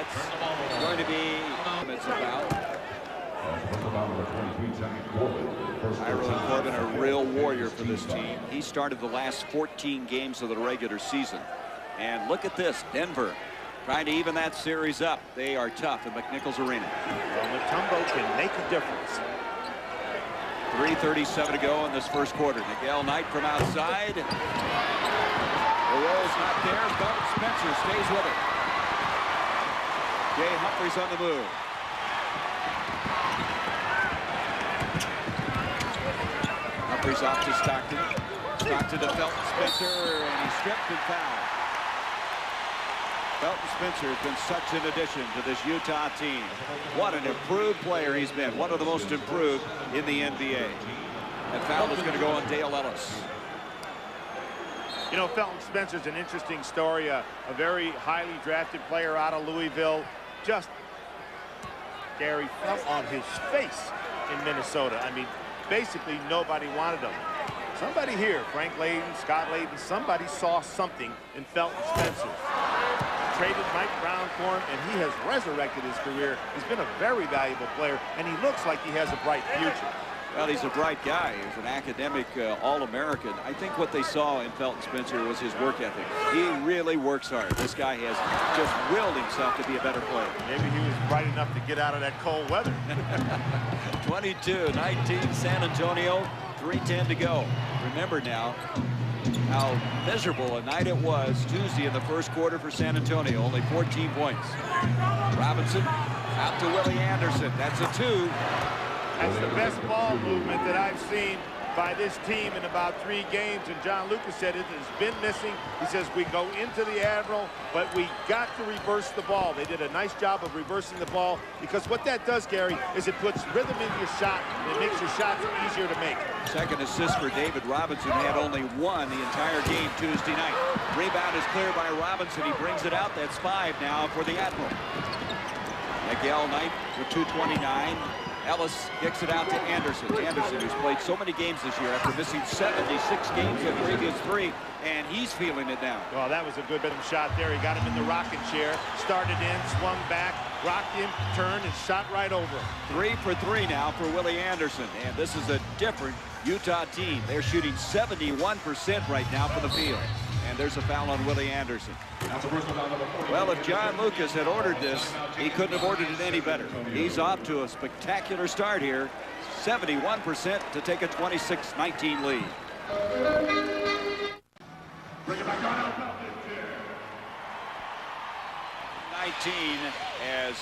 that's going to be it's about. Tyrone Corbin, a real warrior for this team. He started the last 14 games of the regular season. And look at this, Denver trying to even that series up. They are tough in McNichols Arena. Well, Mutombo can make a difference. 3:37 to go in this first quarter. Miguel Knight from outside. The roll's not there. Felton Spencer stays with it. Jay Humphries on the move. Humphries off to Stockton. Stockton to Felton Spencer, and he's stripped and fouled. Felton Spencer has been such an addition to this Utah team. What an improved player he's been. One of the most improved in the NBA. And foul is going to go on Dale Ellis. You know, Felton Spencer's an interesting story. A very highly drafted player out of Louisville. Just, Gary, fell on his face in Minnesota. I mean, basically nobody wanted him. Somebody here, Frank Layden, Scott Layden, somebody saw something in Felton Spencer. Traded Mike Brown for him, and he has resurrected his career. He's been a very valuable player, and he looks like he has a bright future. Well, he's a bright guy. He's an academic All-American. I think what they saw in Felton Spencer was his work ethic. He really works hard. This guy has just willed himself to be a better player. Maybe he was bright enough to get out of that cold weather. 22-19 San Antonio, 3:10 to go. Remember now how miserable a night it was Tuesday in the first quarter for San Antonio. Only 14 points. Robinson out to Willie Anderson. That's a 2. That's the best ball movement that I've seen by this team in about 3 games. And John Lucas said it has been missing. He says we go into the Admiral, but we got to reverse the ball. They did a nice job of reversing the ball, because what that does, Gary, is it puts rhythm into your shot and it makes your shots easier to make. Second assist for David Robinson. Had only 1 the entire game Tuesday night. Rebound is cleared by Robinson. He brings it out. That's 5 now for the Admiral. Miguel Knight with 2:29. Ellis kicks it out to Anderson. Anderson, who's played so many games this year after missing 76 games the previous 3, and he's feeling it now. Well, that was a good bit of shot there. He got him in the rocking chair, started in, swung back, rocked him, turned, and shot right over him. 3 for 3 now for Willie Anderson, and this is a different Utah team. They're shooting 71% right now from the field. And there's a foul on Willie Anderson. Well, if John Lucas had ordered this, he couldn't have ordered it any better. He's off to a spectacular start here. 71% to take a 26-19 lead. 19 as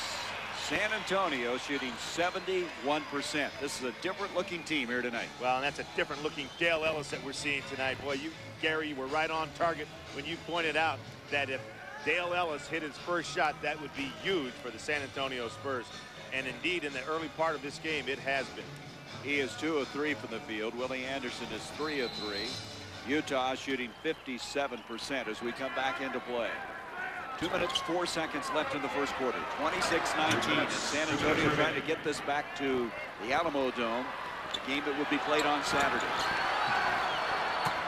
San Antonio shooting 71%. This is a different looking team here tonight. Well, and that's a different looking Dale Ellis that we're seeing tonight. Boy, you, Gary, you were right on target when you pointed out that if Dale Ellis hit his first shot, that would be huge for the San Antonio Spurs. And indeed, in the early part of this game, it has been. He is 2 of 3 from the field. Willie Anderson is 3 of 3. Utah shooting 57% as we come back into play. 2 minutes, 4 seconds left in the first quarter. 26-19. And San Antonio trying to get this back to the Alamo Dome, the game that would be played on Saturday.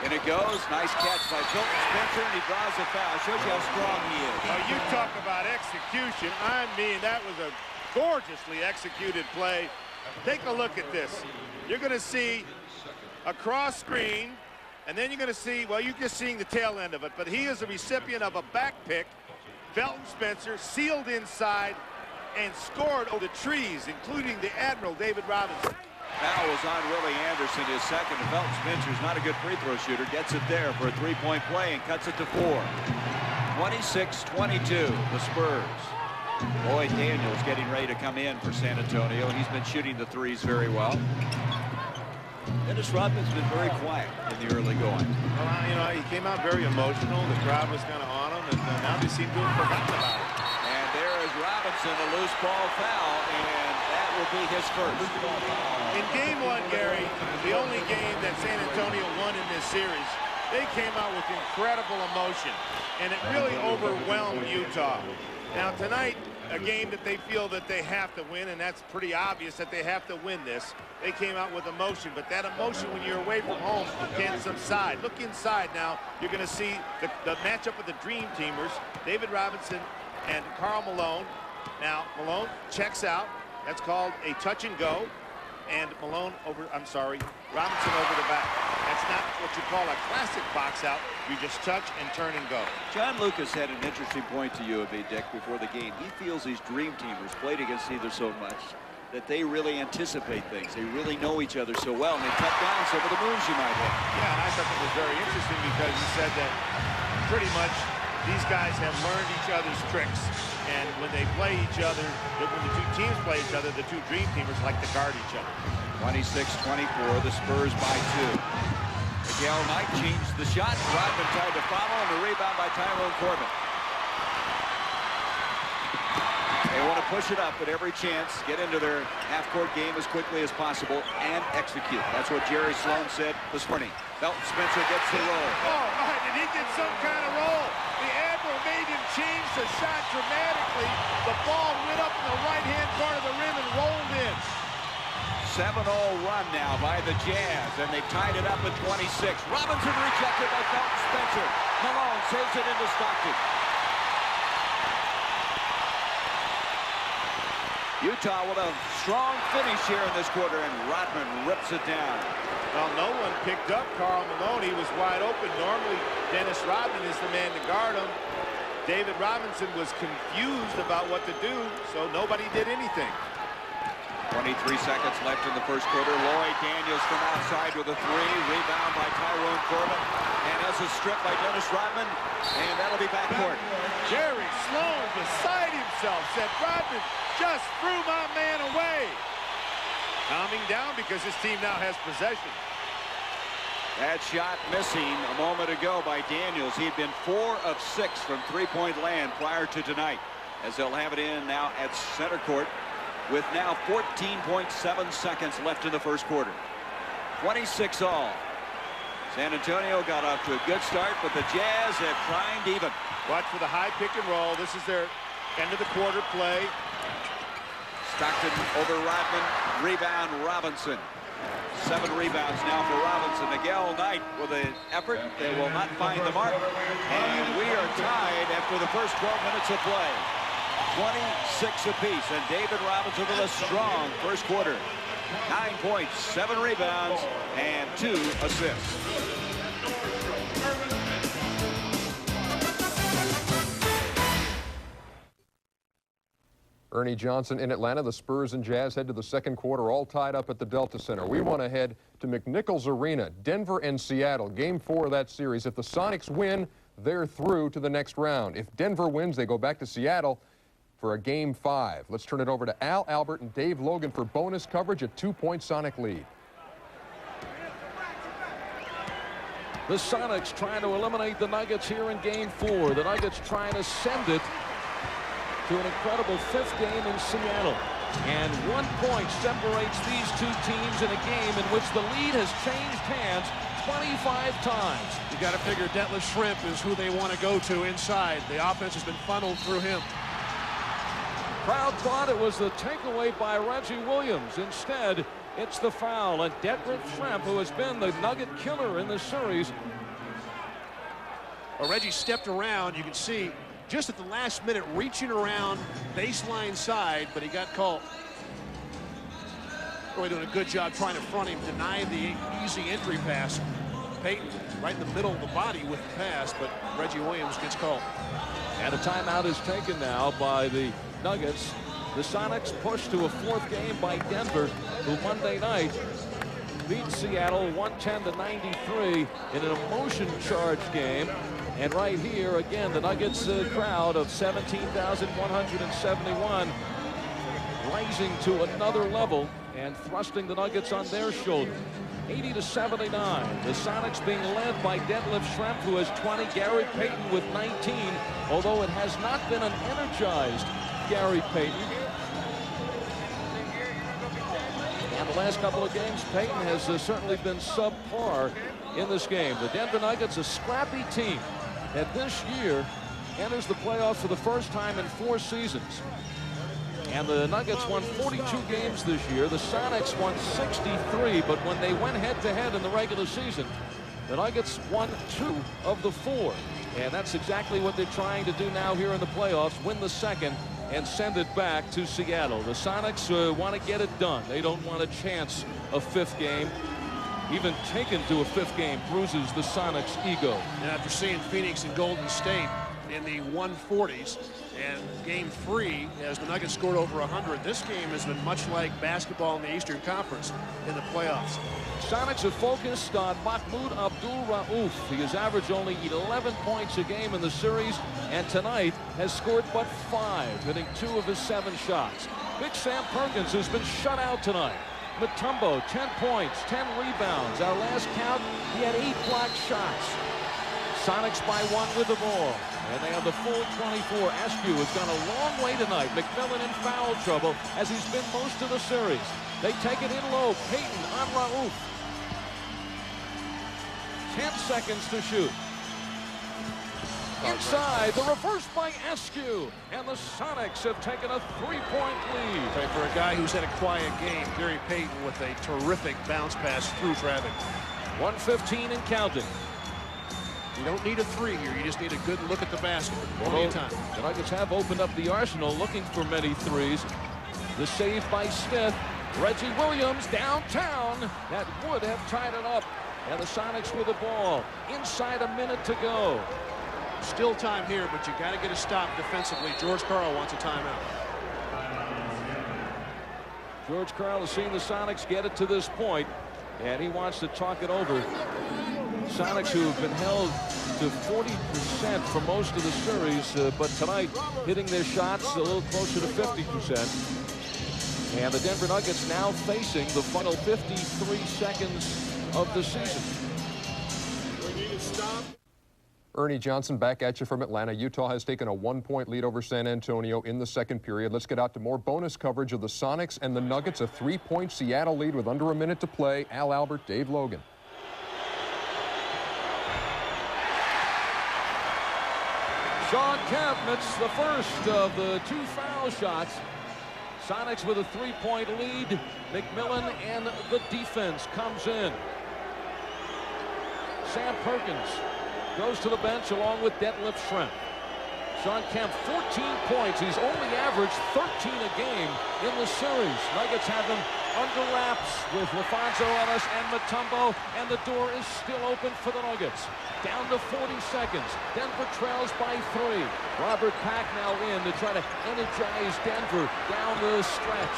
And it goes. Nice catch by Felton Spencer, and he draws a foul. Shows you how strong he is. Oh, you talk about execution. I mean, that was a gorgeously executed play. Take a look at this. You're going to see a cross screen, and then you're going to see, well, you're just seeing the tail end of it, but he is the recipient of a back pick. Felton Spencer sealed inside and scored over the trees, including the Admiral David Robinson. Foul was on Willie Anderson, his second. Felton Spencer's not a good free throw shooter. Gets it there for a 3-point play and cuts it to 4. 26-22, the Spurs. Lloyd Daniels getting ready to come in for San Antonio. He's been shooting the threes very well. Dennis Rodman's been very quiet in the early going. Well, you know, he came out very emotional. The crowd was kind of on him, and now they seem to have forgotten about it. And there is Robinson, a loose ball foul, and that will be his first. In game 1, Gary, the only game that San Antonio won in this series, they came out with incredible emotion, and it really overwhelmed Utah. Now tonight, a game that they feel that they have to win, and that's pretty obvious that they have to win this. They came out with emotion, but that emotion when you're away from home can subside. Look inside now. You're going to see the matchup of the Dream Teamers, David Robinson and Karl Malone. Now, Malone checks out. That's called a touch and go. And Malone Robinson over the back. That's not what you call a classic box out. You just touch and turn and go. John Lucas had an interesting point to you, Dick, before the game. He feels these dream teamers played against each other so much that they really anticipate things. They really know each other so well, and they cut down some of the moves you might have. Yeah, and I thought that was very interesting because he said that pretty much these guys have learned each other's tricks. And when they play each other, when the two teams play each other, the two dream teamers like to guard each other. 26-24, the Spurs by 2. Miguel Knight changed the shot. Rodman tried to follow, and the rebound by Tyrone Corbin. They want to push it up at every chance, get into their half-court game as quickly as possible, and execute. That's what Jerry Sloan said this morning. Felton Spencer gets the roll. Oh, right, and he gets some kind of roll. The Admiral made him change the shot dramatically. The ball went up in the right-hand part of the rim and rolled in. 7-0 run now by the Jazz, and they've tied it up at 26. Robinson rejected by Felton Spencer. Malone saves it into Stockton. Utah with a strong finish here in this quarter, and Rodman rips it down. Well, no one picked up Karl Malone. He was wide open. Normally, Dennis Rodman is the man to guard him. David Robinson was confused about what to do, so nobody did anything. 23 seconds left in the first quarter. Lloyd Daniels from outside with a three. Rebound by Tyrone Corbin. And as a strip by Dennis Rodman. And that'll be backcourt. Jerry Sloan, beside himself, said, Rodman just threw my man away. Calming down because his team now has possession. That shot missing a moment ago by Daniels. He'd been 4 of 6 from three-point land prior to tonight. As they'll have it in now at center court, with now 14.7 seconds left in the first quarter. 26 all. San Antonio got off to a good start, but the Jazz have climbed even. Watch for the high pick and roll. This is their end of the quarter play. Stockton over Rodman. Rebound Robinson. 7 rebounds now for Robinson. Miguel Knight with an effort. They will not find the mark. And we are tied after the first 12 minutes of play. 26 apiece, and David Robinson with a strong first quarter. 9 points, 7 rebounds, and 2 assists. Ernie Johnson in Atlanta. The Spurs and Jazz head to the second quarter, all tied up at the Delta Center. We want to head to McNichols Arena, Denver and Seattle, Game 4 of that series. If the Sonics win, they're through to the next round. If Denver wins, they go back to Seattle for a Game 5. Let's turn it over to Al Albert and Dave Logan for bonus coverage, a 2-point Sonic lead. The Sonics trying to eliminate the Nuggets here in Game 4. The Nuggets trying to send it to an incredible 5th game in Seattle. And 1 point separates these two teams in a game in which the lead has changed hands 25 times. You got to figure Detlef Schrempf is who they want to go to inside. The offense has been funneled through him. Crowd thought it was the takeaway by Reggie Williams. Instead, it's the foul. And Detlef Schrempf, who has been the Nugget killer in this series. Well, Reggie stepped around. You can see just at the last minute reaching around baseline side, but he got called. Really doing a good job trying to front him, deny the easy entry pass. Payton right in the middle of the body with the pass, but Reggie Williams gets called. And a timeout is taken now by the Nuggets. The Sonics push to a 4th game by Denver, who Monday night beat Seattle 110-93 in an emotion-charged game. And right here, again, the Nuggets crowd of 17,171 rising to another level and thrusting the Nuggets on their shoulder. 80-79. The Sonics being led by Detlef Schrempf, who has 20, Gary Payton with 19, although it has not been an energized Gary Payton. And the last couple of games, Payton has certainly been subpar in this game. The Denver Nuggets, a scrappy team that this year enters the playoffs for the first time in 4 seasons. And the Nuggets won 42 games this year. The Sonics won 63, but when they went head-to-head in the regular season, the Nuggets won 2 of the 4. And that's exactly what they're trying to do now here in the playoffs, win the second and send it back to Seattle. The Sonics want to get it done. They don't want a chance of fifth game. Even taken to a fifth game bruises the Sonics' ego. And after seeing Phoenix and Golden State in the 140s and game 3 as the Nuggets scored over 100, this game has been much like basketball in the Eastern Conference in the playoffs. Sonics are focused on Mahmoud Abdul-Rauf. He has averaged only 11 points a game in the series, and tonight has scored but 5, hitting 2 of his 7 shots. Big Sam Perkins has been shut out tonight. Mutombo, 10 points, 10 rebounds. Our last count, he had 8 blocked shots. Sonics by 1 with the ball, and they have the full 24. Askew has gone a long way tonight. McMillan in foul trouble, as he's been most of the series. They take it in low. Payton on Raouf. 10 seconds to shoot. Inside, the reverse by Askew, and the Sonics have taken a 3-point lead. Okay, for a guy who's had a quiet game, Gary Payton with a terrific bounce pass through traffic. 1:15 and counting. You don't need a 3 here. You just need a good look at the basket. Plenty of time. The Nuggets have opened up the arsenal, looking for many threes. The save by Smith. Reggie Williams downtown. That would have tied it up. And the Sonics with the ball. Inside a minute to go. Still time here, but you got to get a stop defensively. George Karl wants a timeout. George Karl has seen the Sonics get it to this point, and he wants to talk it over. Sonics, who have been held to 40% for most of the series, but tonight hitting their shots a little closer to 50%. And the Denver Nuggets now facing the final 53 seconds of the season. Ernie Johnson back at you from Atlanta. Utah has taken a 1-point lead over San Antonio in the second period. Let's get out to more bonus coverage of the Sonics and the Nuggets. A 3-point Seattle lead with under a minute to play. Al Albert, Dave Logan. Sean Kemp hits the first of the 2 foul shots. Sonics with a 3-point lead. McMillan and the defense comes in. Sam Perkins goes to the bench along with Detlef Schrempf. Sean Kemp, 14 points. He's only averaged 13 a game in the series. Nuggets have him under wraps with LaFonso Ellis and Mutombo, and the door is still open for the Nuggets. Down to 40 seconds. Denver trails by 3. Robert Pack now in to try to energize Denver down the stretch.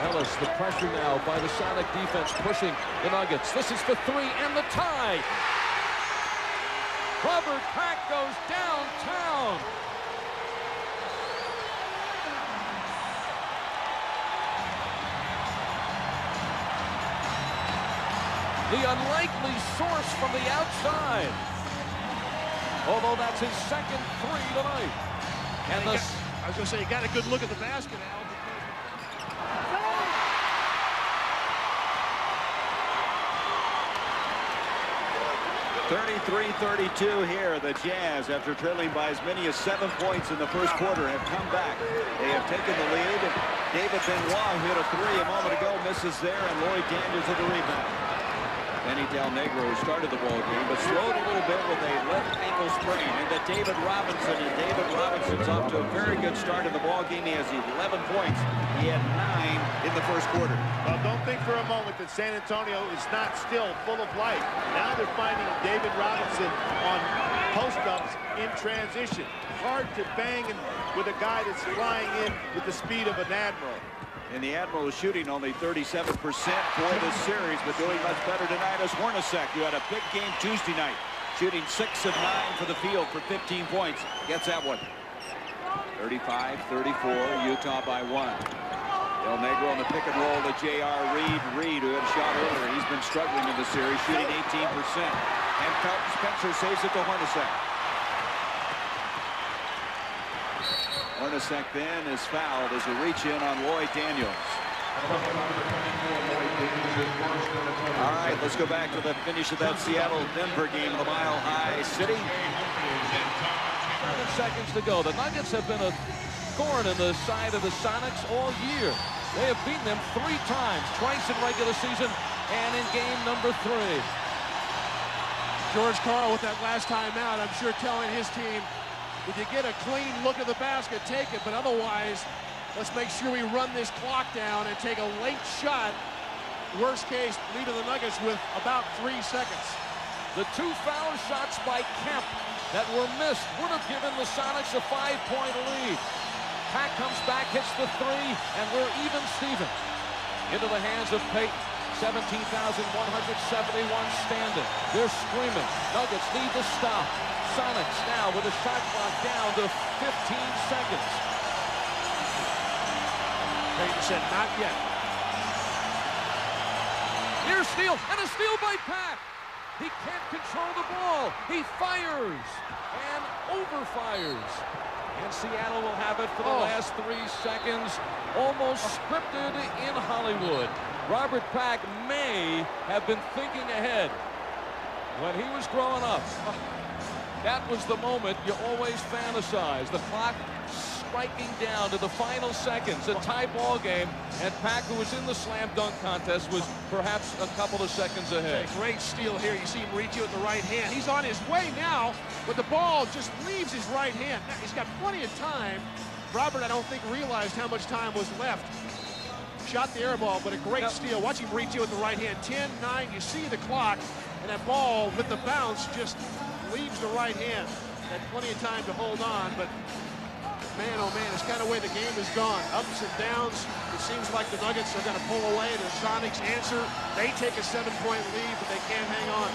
Ellis, the pressure now by the Sonic defense pushing the Nuggets. This is for 3 and the tie. Robert Pack goes downtown. The unlikely source from the outside. Although that's his second 3 tonight. And I was going to say, you got a good look at the basket, Al. 33-32 here. The Jazz, after trailing by as many as 7 points in the first quarter, have come back. They have taken the lead. David Benoit hit a 3 a moment ago, misses there, and Lloyd Daniels hit the rebound. Benny Del Negro started the ball game, but slowed a little bit with a left ankle sprain. And that David Robinson, and David Robinson's off to a very good start in the ball game. He has 11 points. He had 9 in the first quarter. Well, don't think for a moment that San Antonio is not still full of life. Now they're finding David Robinson on post-ups in transition. Hard to bang with a guy that's flying in with the speed of an admiral. And the Admiral is shooting only 37% for this series, but doing much better tonight is Hornacek, who had a big game Tuesday night, shooting 6 of 9 for the field for 15 points. Gets that one. 35-34, Utah by 1. Del Negro on the pick and roll to J.R. Reed. Reed, who had a shot earlier, he's been struggling in the series, shooting 18%. And Felton Spencer saves it to Hornacek. Hornacek then is fouled as a reach in on Lloyd Daniels. All right, let's go back to the finish of that Seattle-Denver game in the Mile High City. 7 seconds to go. The Nuggets have been a thorn in the side of the Sonics all year. They have beaten them 3 times, twice in regular season and in game number 3. George Karl with that last timeout, I'm sure telling his team, If you get a clean look at the basket, take it. But otherwise, let's make sure we run this clock down and take a late shot. Worst case, leaving the Nuggets with about 3 seconds. The 2 foul shots by Kemp that were missed would have given the Sonics a 5-point lead. Pack comes back, hits the 3, and we're even Steven. Into the hands of Payton. 17,171 standing. They're screaming. Nuggets need to stop. Sonics now with a shot clock down to 15 seconds. Payton said, not yet. Here's steal, and a steal by Pack. He can't control the ball. He fires and overfires. And Seattle will have it for the last 3 seconds. Almost scripted in Hollywood. Robert Pack may have been thinking ahead when he was growing up. That was the moment you always fantasize. The clock striking down to the final seconds, a tie ball game, and Pack, who was in the slam dunk contest, was perhaps a couple of seconds ahead. Okay, great steal here. You see him reach you with the right hand. He's on his way now, but the ball just leaves his right hand. Now, he's got plenty of time. Robert, I don't think, realized how much time was left. Shot the air ball, but a great steal. Watch him reach you with the right hand. 10-9, you see the clock, and that ball with the bounce just leaves the right hand. Had plenty of time to hold on, but man, oh man, it's kind of the way the game has gone. Ups and downs. It seems like the Nuggets are going to pull away. The Sonics answer. They take a 7-point lead, but they can't hang on.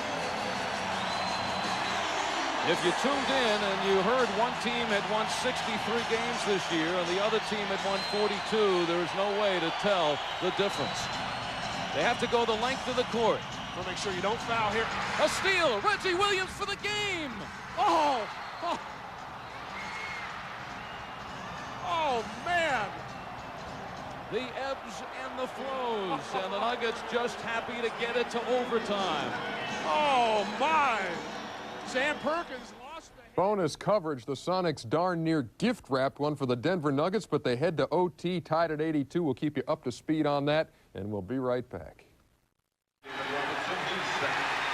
If you tuned in and you heard one team had won 63 games this year and the other team had won 42, there's no way to tell the difference. They have to go the length of the court. We'll make sure you don't foul here. A steal. Reggie Williams for the game. Oh man. The ebbs and the flows, and the Nuggets just happy to get it to overtime. Oh my. Sam Perkins lost the... Bonus coverage. The Sonics darn near gift-wrapped one for the Denver Nuggets, but they head to OT, tied at 82. We'll keep you up to speed on that, and we'll be right back.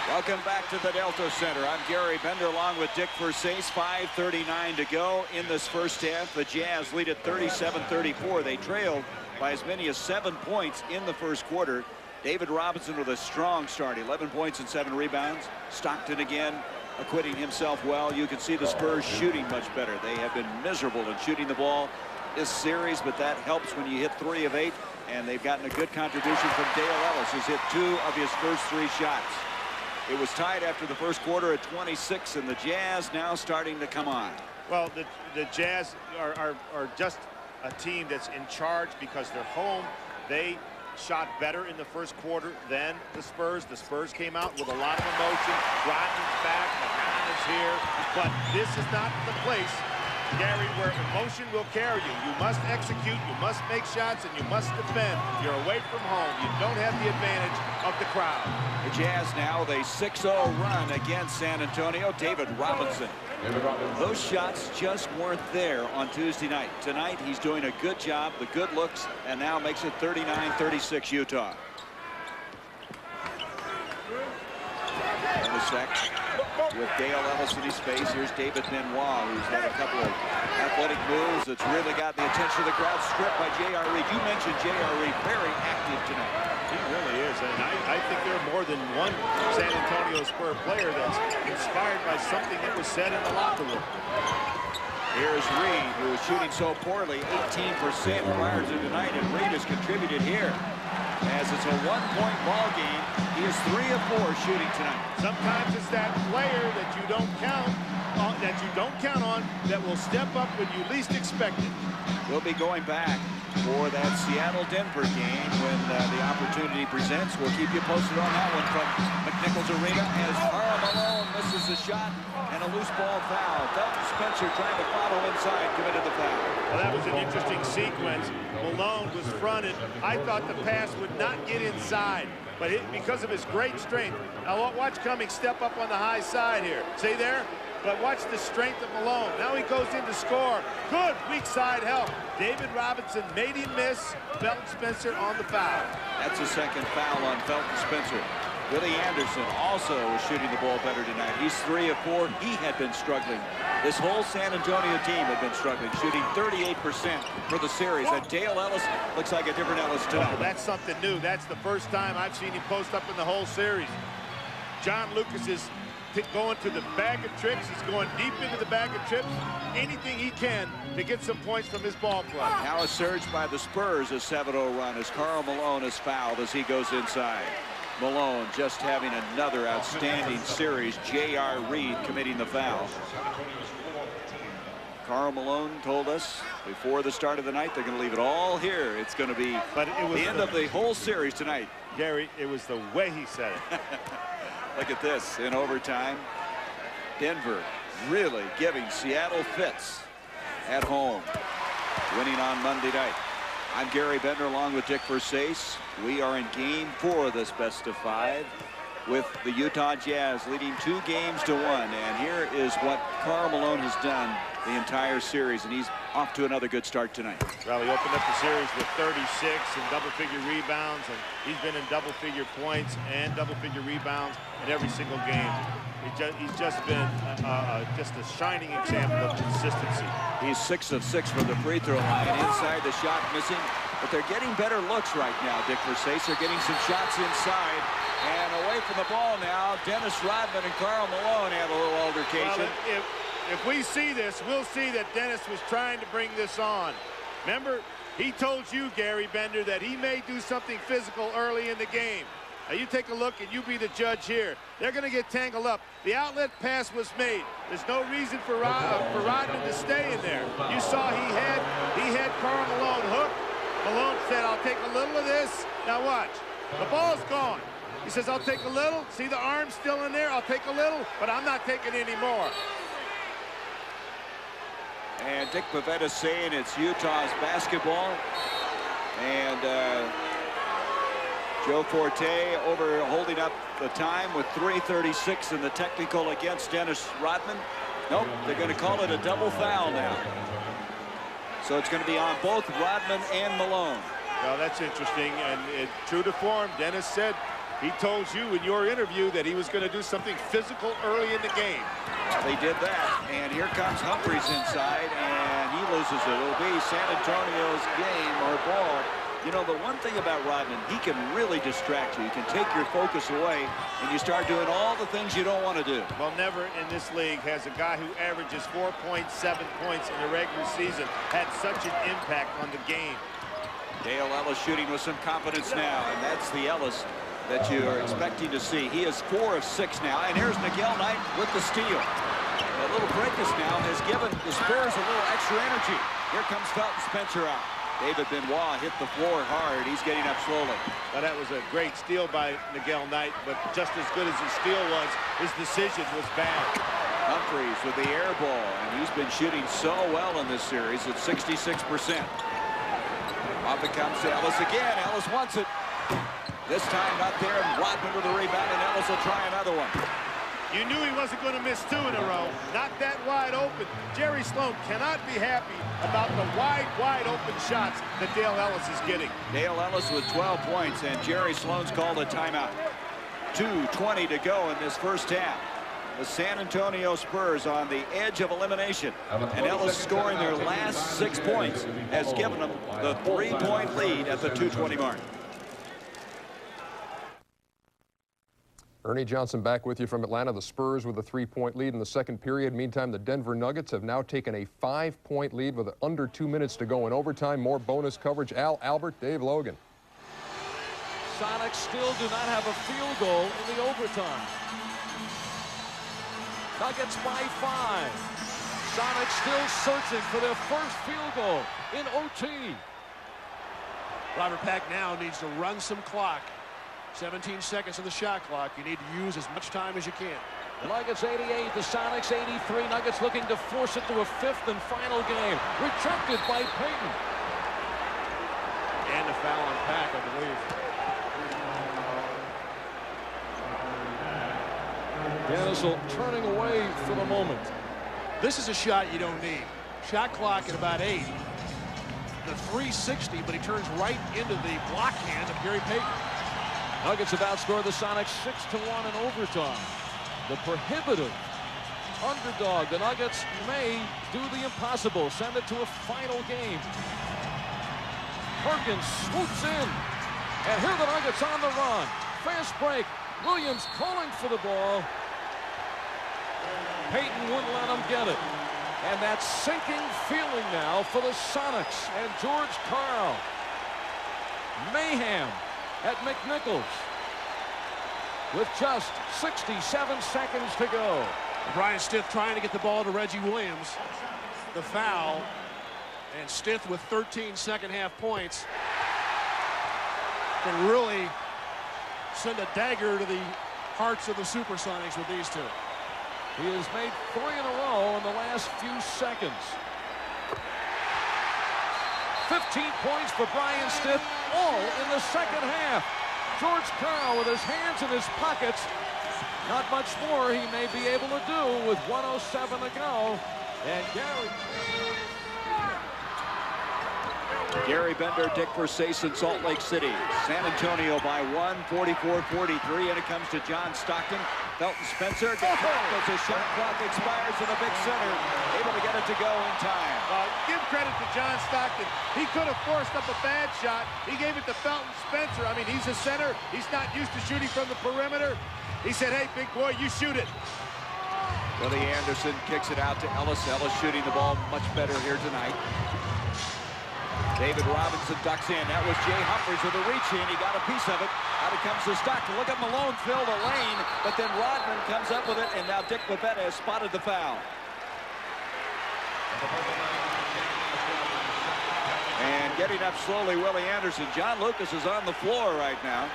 Welcome back to the Delta Center. I'm Gary Bender along with Dick Versace. 5:39 to go in this first half. The Jazz lead at 37-34. They trailed by as many as 7 points in the first quarter. David Robinson with a strong start. 11 points and 7 rebounds. Stockton again acquitting himself well. You can see the Spurs shooting much better. They have been miserable in shooting the ball this series, but that helps when you hit 3 of 8. And they've gotten a good contribution from Dale Ellis, who's hit 2 of his first 3 shots. It was tied after the first quarter at 26, and the Jazz now starting to come on. Well, the Jazz are just a team that's in charge because they're home. They shot better in the first quarter than the Spurs. The Spurs came out with a lot of emotion. Rodman's back, McConnell is here, but this is not the place, Gary, where emotion will carry you. You must execute, you must make shots, and you must defend. You're away from home. You don't have the advantage of the crowd. The Jazz now with a 6-0 run against San Antonio. David Robinson. Those shots just weren't there on Tuesday night. Tonight, he's doing a good job, the good looks, and now makes it 39-36 Utah. In the second, with Dale Ellis in his face, here's David Benoit, who's had a couple of athletic moves that's really got the attention of the crowd. Stripped by J.R. Reed. You mentioned J.R. Reed, very active tonight. He really is, and I think there are more than one San Antonio Spurs player that's inspired by something that was said in the locker room. Here's Reed, who is shooting so poorly, 18% prior to tonight, and Reed has contributed here. As it's a one-point ball game, he is 3 of 4 shooting tonight. Sometimes it's that player that you don't count on, that will step up when you least expect it. We'll be going back for that Seattle-Denver game when the opportunity presents. We'll keep you posted on that one from McNichols Arena as Karl Malone misses the shot and a loose ball foul. Felton Spencer trying to follow inside, committed the foul. Well, that was an interesting sequence. Malone was fronted. I thought the pass would not get inside, but because of his great strength. Now watch Cummings step up on the high side here. See there? But watch the strength of Malone. Now he goes in to score. Good weak side help. David Robinson made him miss. Felton Spencer on the foul. That's a second foul on Felton Spencer. Willie Anderson also is shooting the ball better tonight. He's 3 of 4. He had been struggling. This whole San Antonio team had been struggling, shooting 38% for the series. And Dale Ellis looks like a different Ellis tonight. Well, that's something new. That's the first time I've seen him post up in the whole series. John Lucas is going to the bag of tricks. He's going deep into the bag of tricks. Anything he can to get some points from his ball club. Now a surge by the Spurs, a 7-0 run as Karl Malone is fouled as he goes inside. Malone just having another outstanding series. J.R. Reed committing the foul. Karl Malone told us before the start of the night they're going to leave it all here. It's going to be the end of the whole series tonight. Gary, it was the way he said it. Look at this in overtime. Denver really giving Seattle fits at home. Winning on Monday night. I'm Gary Bender along with Dick Versace. We are in game 4 of this best of 5 with the Utah Jazz leading 2 games to 1. And here is what Karl Malone has done the entire series, and he's off to another good start tonight. Well, he opened up the series with 36 and double-figure rebounds, and he's been in double-figure points and double-figure rebounds in every single game. He's just been just a shining example of consistency. He's 6 of 6 from the free throw line. Inside, the shot missing, but they're getting better looks right now, Dick Versace. They're getting some shots inside and away from the ball now. Dennis Rodman and Karl Malone have a little altercation. Well, if we see this, we'll see that Dennis was trying to bring this on. Remember, he told you, Gary Bender, that he may do something physical early in the game. Now you take a look and you be the judge here. They're going to get tangled up. The outlet pass was made. There's no reason for Rodman to stay in there. You saw he had Karl Malone hooked. Malone said, "I'll take a little of this." Now watch. The ball's gone. He says, "I'll take a little." See the arm still in there? "I'll take a little, but I'm not taking any more." And Dick Pavetta saying it's Utah's basketball. And Joe Forte over holding up the time with 3:36 in the technical against Dennis Rodman. Nope, they're going to call it a double foul now. So it's going to be on both Rodman and Malone. Well, that's interesting. And true to form, Dennis said he told you in your interview that he was going to do something physical early in the game. Well, they did that. And here comes Humphries inside, and he loses it. It'll be San Antonio's game or ball. You know, the one thing about Rodman, he can really distract you. He can take your focus away, and you start doing all the things you don't want to do. Well, never in this league has a guy who averages 4.7 points in the regular season had such an impact on the game. Dale Ellis shooting with some confidence now, and that's the Ellis that you are expecting to see. He is 4 of 6 now, and here's Miguel Knight with the steal. A little breakage now has given the Spurs a little extra energy. Here comes Felton Spencer out. David Benoit hit the floor hard. He's getting up slowly. Well, that was a great steal by Miguel Knight, but just as good as his steal was, his decision was bad. Humphries with the air ball, and he's been shooting so well in this series at 66%. Off it comes to Ellis again. Ellis wants it. This time not there, and Rodman with the rebound, and Ellis will try another one. You knew he wasn't going to miss 2 in a row. Not that wide open. Jerry Sloan cannot be happy about the wide open shots that Dale Ellis is getting. Dale Ellis with 12 points, and Jerry Sloan's called a timeout. 2:20 to go in this first half. The San Antonio Spurs on the edge of elimination. And Ellis scoring their last 6 points has given them the 3-point lead at the 2:20 mark. Ernie Johnson back with you from Atlanta. The Spurs with a 3-point lead in the second period. Meantime, the Denver Nuggets have now taken a 5-point lead with under 2 minutes to go in overtime. More bonus coverage. Al Albert, Dave Logan. Sonics still do not have a field goal in the overtime. Nuggets by 5. Sonics still searching for their first field goal in OT. Robert Pack now needs to run some clock. 17 seconds on the shot clock. You need to use as much time as you can. Nuggets 88, the Sonics 83. Nuggets looking to force it to a 5th and final game. Rejected by Payton. And a foul on Pack, I believe. Dennis turning away for the moment. This is a shot you don't need. Shot clock at about 8. The 360, but he turns right into the block hand of Gary Payton. Nuggets have outscored the Sonics 6-1 in overtime. The prohibitive underdog. The Nuggets may do the impossible. Send it to a final game. Perkins swoops in. And here the Nuggets on the run. Fast break. Williams calling for the ball. Payton wouldn't let him get it. And that sinking feeling now for the Sonics and George Karl. Mayhem at McNichols with just 67 seconds to go. Brian Stith trying to get the ball to Reggie Williams. The foul. And Stith with 13 second-half points can really send a dagger to the hearts of the Supersonics with these two. He has made 3 in a row in the last few seconds. 15 points for Brian Stith, all in the second half. George Karl with his hands in his pockets. Not much more he may be able to do with 1:07 to go. And Gary Bender, Dick Versace in Salt Lake City. San Antonio by 1, 44-43, and it comes to John Stockton. Felton Spencer gets back as the shot clock expires in the big center. Able to get it to go in time. Give credit to John Stockton. He could have forced up a bad shot. He gave it to Felton Spencer. I mean, he's a center. He's not used to shooting from the perimeter. He said, hey, big boy, you shoot it. Willie Anderson kicks it out to Ellis. Ellis shooting the ball much better here tonight. David Robinson ducks in. That was Jay Humphries with a reach in. He got a piece of it. Out it comes to Stockton. Look at Malone fill the lane, but then Rodman comes up with it, and now Dick Bavetta has spotted the foul. And getting up slowly, Willie Anderson. John Lucas is on the floor right now.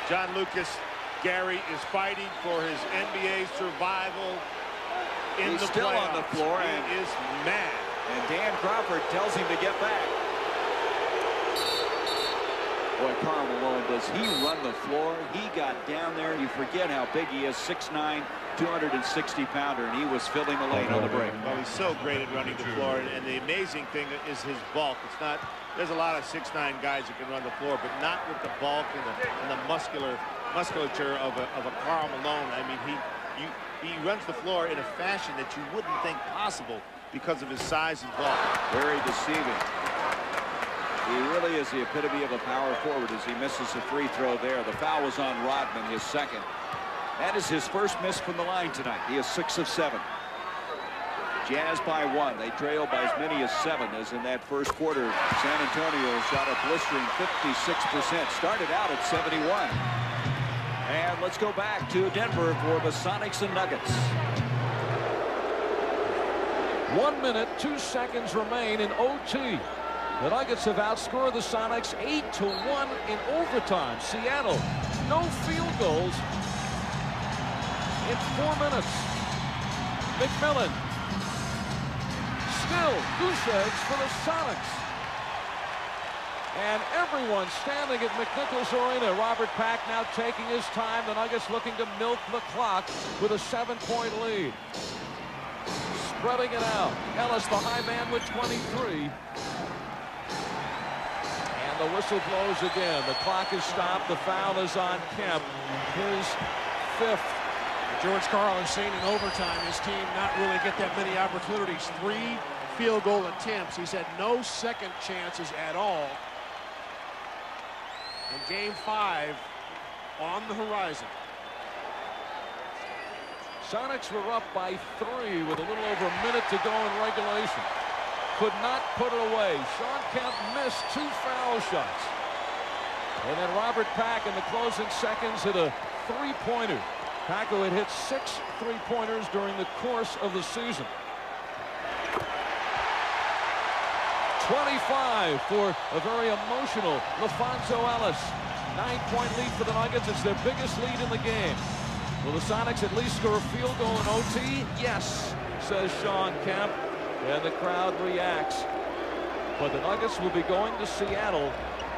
John Lucas, Gary, is fighting for his NBA survival in the playoffs. He's still on the floor. He is mad. And Dan Crawford tells him to get back. Boy, Karl Malone, does he run the floor? He got down there. You forget how big he is, 6'9", 260-pounder, and he was filling the lane on the break. Well, he's so great at running the floor, and the amazing thing is his bulk. It's not. There's a lot of 6'9" guys that can run the floor, but not with the bulk and the musculature of a Karl Malone. I mean, he runs the floor in a fashion that you wouldn't think possible because of his size and bulk. Very deceiving. He really is the epitome of a power forward as he misses a free throw there. The foul was on Rodman, his second. That is his first miss from the line tonight. He is 6 of 7. Jazz by 1. They trail by as many as 7 as in that first quarter. San Antonio shot a blistering 56%. Started out at 71. And let's go back to Denver for the Sonics and Nuggets. 1 minute, 2 seconds remain in OT. The Nuggets have outscored the Sonics 8-1 in overtime. Seattle, no field goals in 4 minutes. McMillan, still goose eggs for the Sonics. And everyone standing at McNichols Arena. Robert Pack now taking his time. The Nuggets looking to milk the clock with a 7-point lead. Spreading it out. Ellis, the high man with 23. And the whistle blows again. The clock is stopped. The foul is on Kemp. His 5th. George Karl has seen in overtime his team not really get that many opportunities. 3 field goal attempts. He's had no second chances at all. And game 5 on the horizon. Sonics were up by 3 with a little over a minute to go in regulation. Could not put it away. Shawn Kemp missed 2 foul shots. And then Robert Pack in the closing seconds hit a 3-pointer. Pack, who had hit 6 3-pointers during the course of the season. 25 for a very emotional LaFonso Ellis. 9-point lead for the Nuggets. It's their biggest lead in the game. Will the Sonics at least score a field goal in OT? Yes, says Shawn Kemp. And the crowd reacts. But the Nuggets will be going to Seattle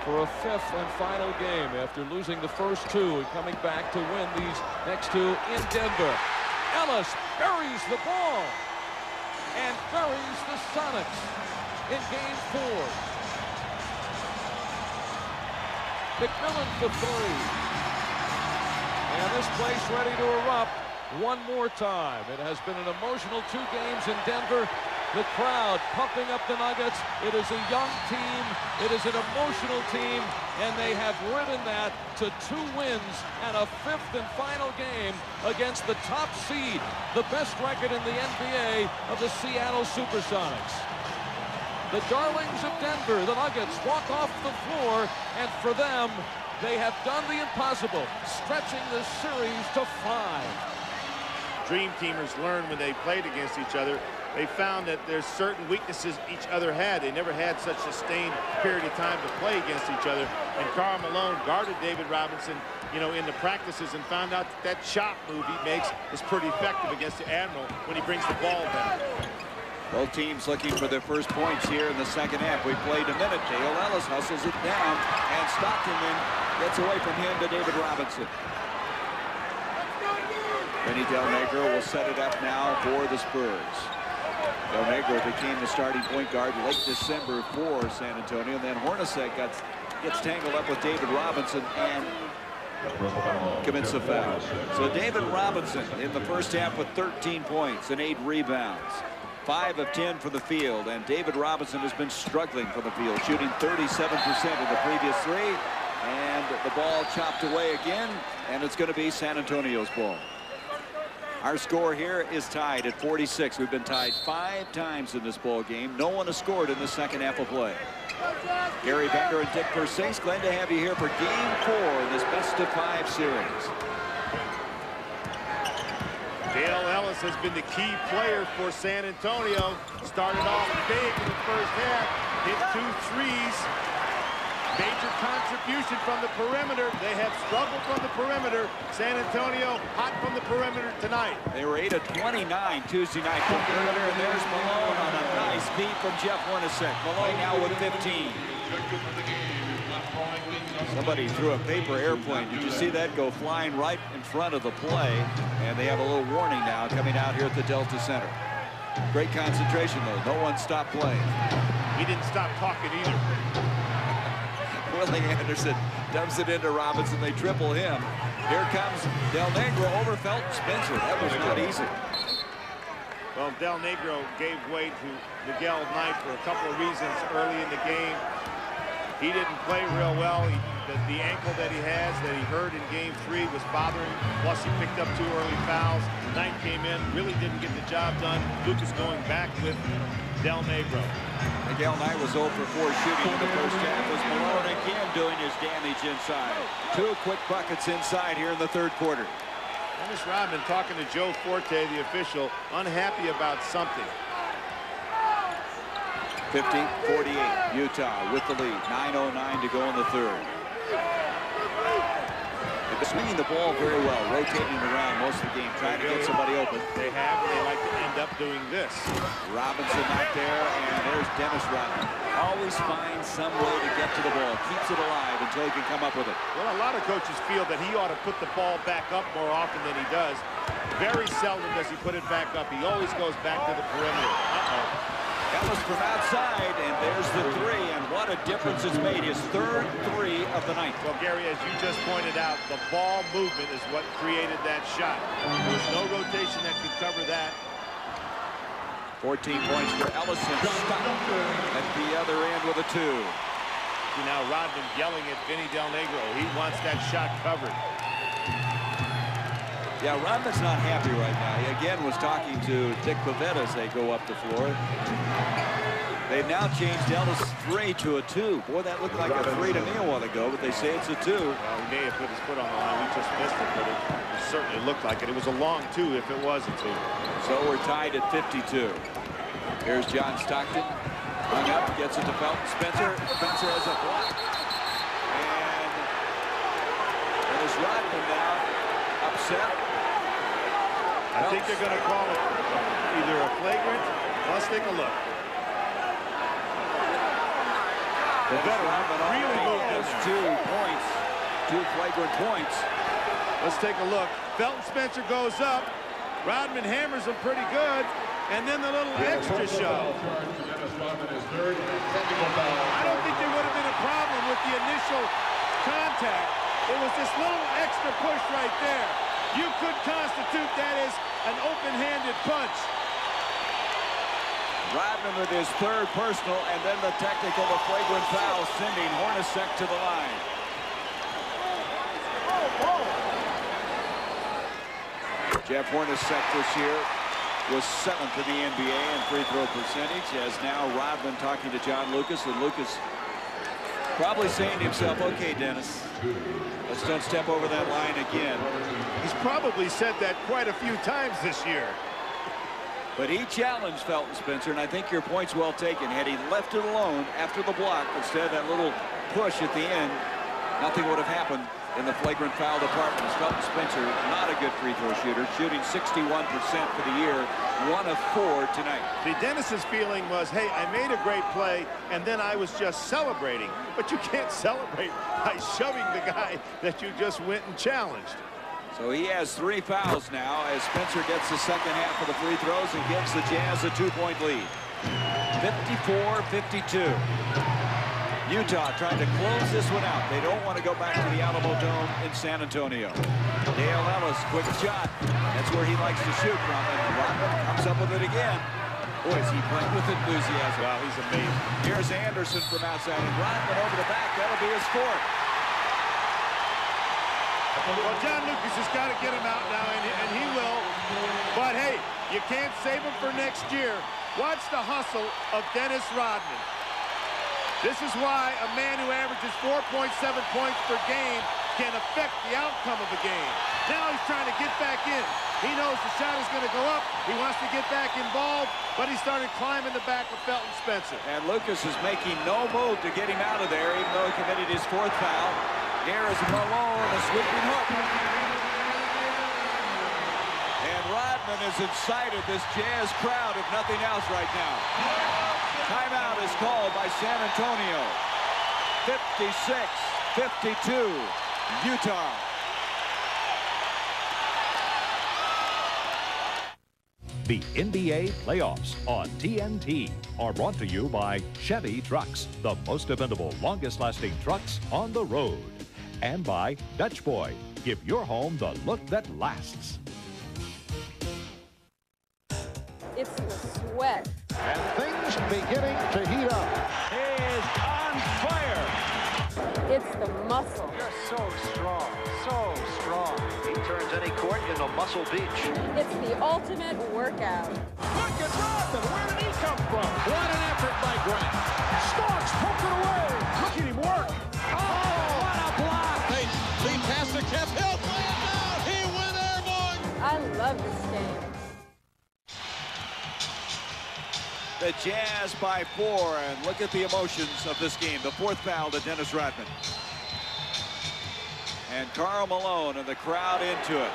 for a 5th and final game after losing the first 2 and coming back to win these next 2 in Denver. Ellis buries the ball and buries the Sonics in game 4. McMillan for three. And this place ready to erupt one more time. It has been an emotional 2 games in Denver. The crowd pumping up the Nuggets. It is a young team. It is an emotional team. And they have ridden that to 2 wins and a 5th and final game against the top seed, the best record in the NBA of the Seattle Supersonics. The darlings of Denver, the Nuggets, walk off the floor, and for them, they have done the impossible, stretching this series to 5. Dream teamers learned when they played against each other. They found that there's certain weaknesses each other had. They never had such a sustained period of time to play against each other. And Karl Malone guarded David Robinson, you know, in the practices and found out that that chop move he makes is pretty effective against the Admiral when he brings the ball back. Both teams looking for their first points here in the second half. We played a minute. Dale Ellis hustles it down, and Stockton then gets away from him to David Robinson. Benny Del Negro will set it up now for the Spurs. Del Negro became the starting point guard late December for San Antonio. And then Hornacek gets tangled up with David Robinson and commits a foul. So David Robinson in the first half with 13 points and 8 rebounds. 5 of 10 from the field, and David Robinson has been struggling from the field, shooting 37% in the previous 3, and the ball chopped away again, and it's going to be San Antonio's ball. Our score here is tied at 46. We've been tied 5 times in this ball game. No one has scored in the second half of play. Gary Bender and Dick Persing, glad to have you here for Game 4 in this best-of-5 series. Dale Ellis has been the key player for San Antonio. Started off big in the first half, hit 2 threes. Major contribution from the perimeter. They have struggled from the perimeter. San Antonio hot from the perimeter tonight. They were 8 of 29 Tuesday night from the perimeter, and there's Malone on a nice beat from Jeff Hornacek. Malone now with 15. Somebody threw a paper airplane. Did you see that go flying right in front of the play? And they have a little warning now coming out here at the Delta Center. Great concentration, though. No one stopped playing. We didn't stop talking either. Willie Anderson dumps it into Robinson. They triple him. Here comes Del Negro over Felton Spencer. That was not easy. Well, Del Negro gave way to Miguel Knight for a couple of reasons early in the game. He didn't play real well. The ankle that he has, that he hurt in Game 3, was bothering him. Plus, he picked up 2 early fouls. Knight came in, really didn't get the job done. Lucas going back with Del Negro. Miguel Knight was 0 for 4 shooting in the first half. Was Malone again doing his damage inside. 2 quick buckets inside here in the third quarter. Dennis Rodman talking to Joe Forte, the official, unhappy about something. 50-48, Utah with the lead. 9:09 to go in the third. They've been swinging the ball very well, rotating around most of the game, trying to get somebody open. They have, and they like to end up doing this. Robinson not there, and there's Dennis Rodman. Always finds some way to get to the ball, keeps it alive until he can come up with it. Well, a lot of coaches feel that he ought to put the ball back up more often than he does. Very seldom does he put it back up. He always goes back to the perimeter. Ellis from outside, and there's the 3, and what a difference it's made. His third 3 of the night. Well, Gary, as you just pointed out, the ball movement is what created that shot. There was no rotation that could cover that. 14 points for Ellison. Stopped at the other end with a 2. See now Rodman yelling at Vinny Del Negro. He wants that shot covered. Yeah, Rodman's not happy right now. He again was talking to Dick Pavetta as they go up the floor. They've now changed Ellis' 3 to a 2. Boy, that looked like a 3 to me a while ago, but they say it's a 2. Well, he may have put his foot on the line. We just missed it, but it certainly looked like it. It was a long 2 if it was a 2. So we're tied at 52. Here's John Stockton. Hung up, gets it to Felton Spencer. Spencer has a block. And there's Rodman now upset. I think they're going to call it either a flagrant. Let's take a look. The veteran really moved those 2 points, 2 flagrant points. Let's take a look. Felton Spencer goes up. Rodman hammers him pretty good. And then the little extra shove. I don't think there would have been a problem with the initial contact. It was this little extra push right there. You could constitute that as an open-handed punch. Rodman with his third personal, and then the technical, the flagrant foul, sending Hornacek to the line. Jeff Hornacek this year was 7th in the NBA in free throw percentage, as now Rodman talking to John Lucas, and Lucas probably saying to himself, okay, Dennis, let's don't step over that line again. He's probably said that quite a few times this year. But he challenged Felton Spencer, and I think your point's well taken. Had he left it alone after the block, instead of that little push at the end, nothing would have happened in the flagrant foul department. As Felton Spencer, not a good free throw shooter, shooting 61% for the year, 1 of 4 tonight. See, Dennis's feeling was, hey, I made a great play, and then I was just celebrating. But you can't celebrate by shoving the guy that you just went and challenged. So he has 3 fouls now as Spencer gets the second half of the free throws and gives the Jazz a 2-point lead. 54-52. Utah trying to close this one out. They don't want to go back to the Alamo Dome in San Antonio. Dale Ellis, quick shot. That's where he likes to shoot from. And Rodman comes up with it again. Boy, is he playing with enthusiasm. Wow, he's amazing. Here's Anderson from outside, and Rodman over the back. That'll be his 4th. Well, John Lucas has got to get him out now, and he will. But, hey, you can't save him for next year. Watch the hustle of Dennis Rodman. This is why a man who averages 4.7 points per game can affect the outcome of a game. Now he's trying to get back in. He knows the shot is going to go up. He wants to get back involved, but he started climbing the back of Felton Spencer. And Lucas is making no move to get him out of there, even though he committed his 4th foul. Here is Malone, a sweeping hook. And Rodman has incited this Jazz crowd, if nothing else, right now. Timeout is called by San Antonio. 56-52, Utah. The NBA playoffs on TNT are brought to you by Chevy Trucks, the most dependable, longest-lasting trucks on the road. And by Dutch Boy, give your home the look that lasts. It's the sweat. And things beginning to heat up. He is on fire. It's the muscle. You're so strong, so strong. He turns any court into Muscle Beach. It's the ultimate workout. Look at Rodman. Where did he come from? What an effort by Grant. Starks poke it away. Look at him work. Oh, what a block. They lead past the Kemp Hill. Play it down. He went airborne. I love this game. The Jazz by 4, and look at the emotions of this game. The 4th foul to Dennis Rodman. And Karl Malone and the crowd into it.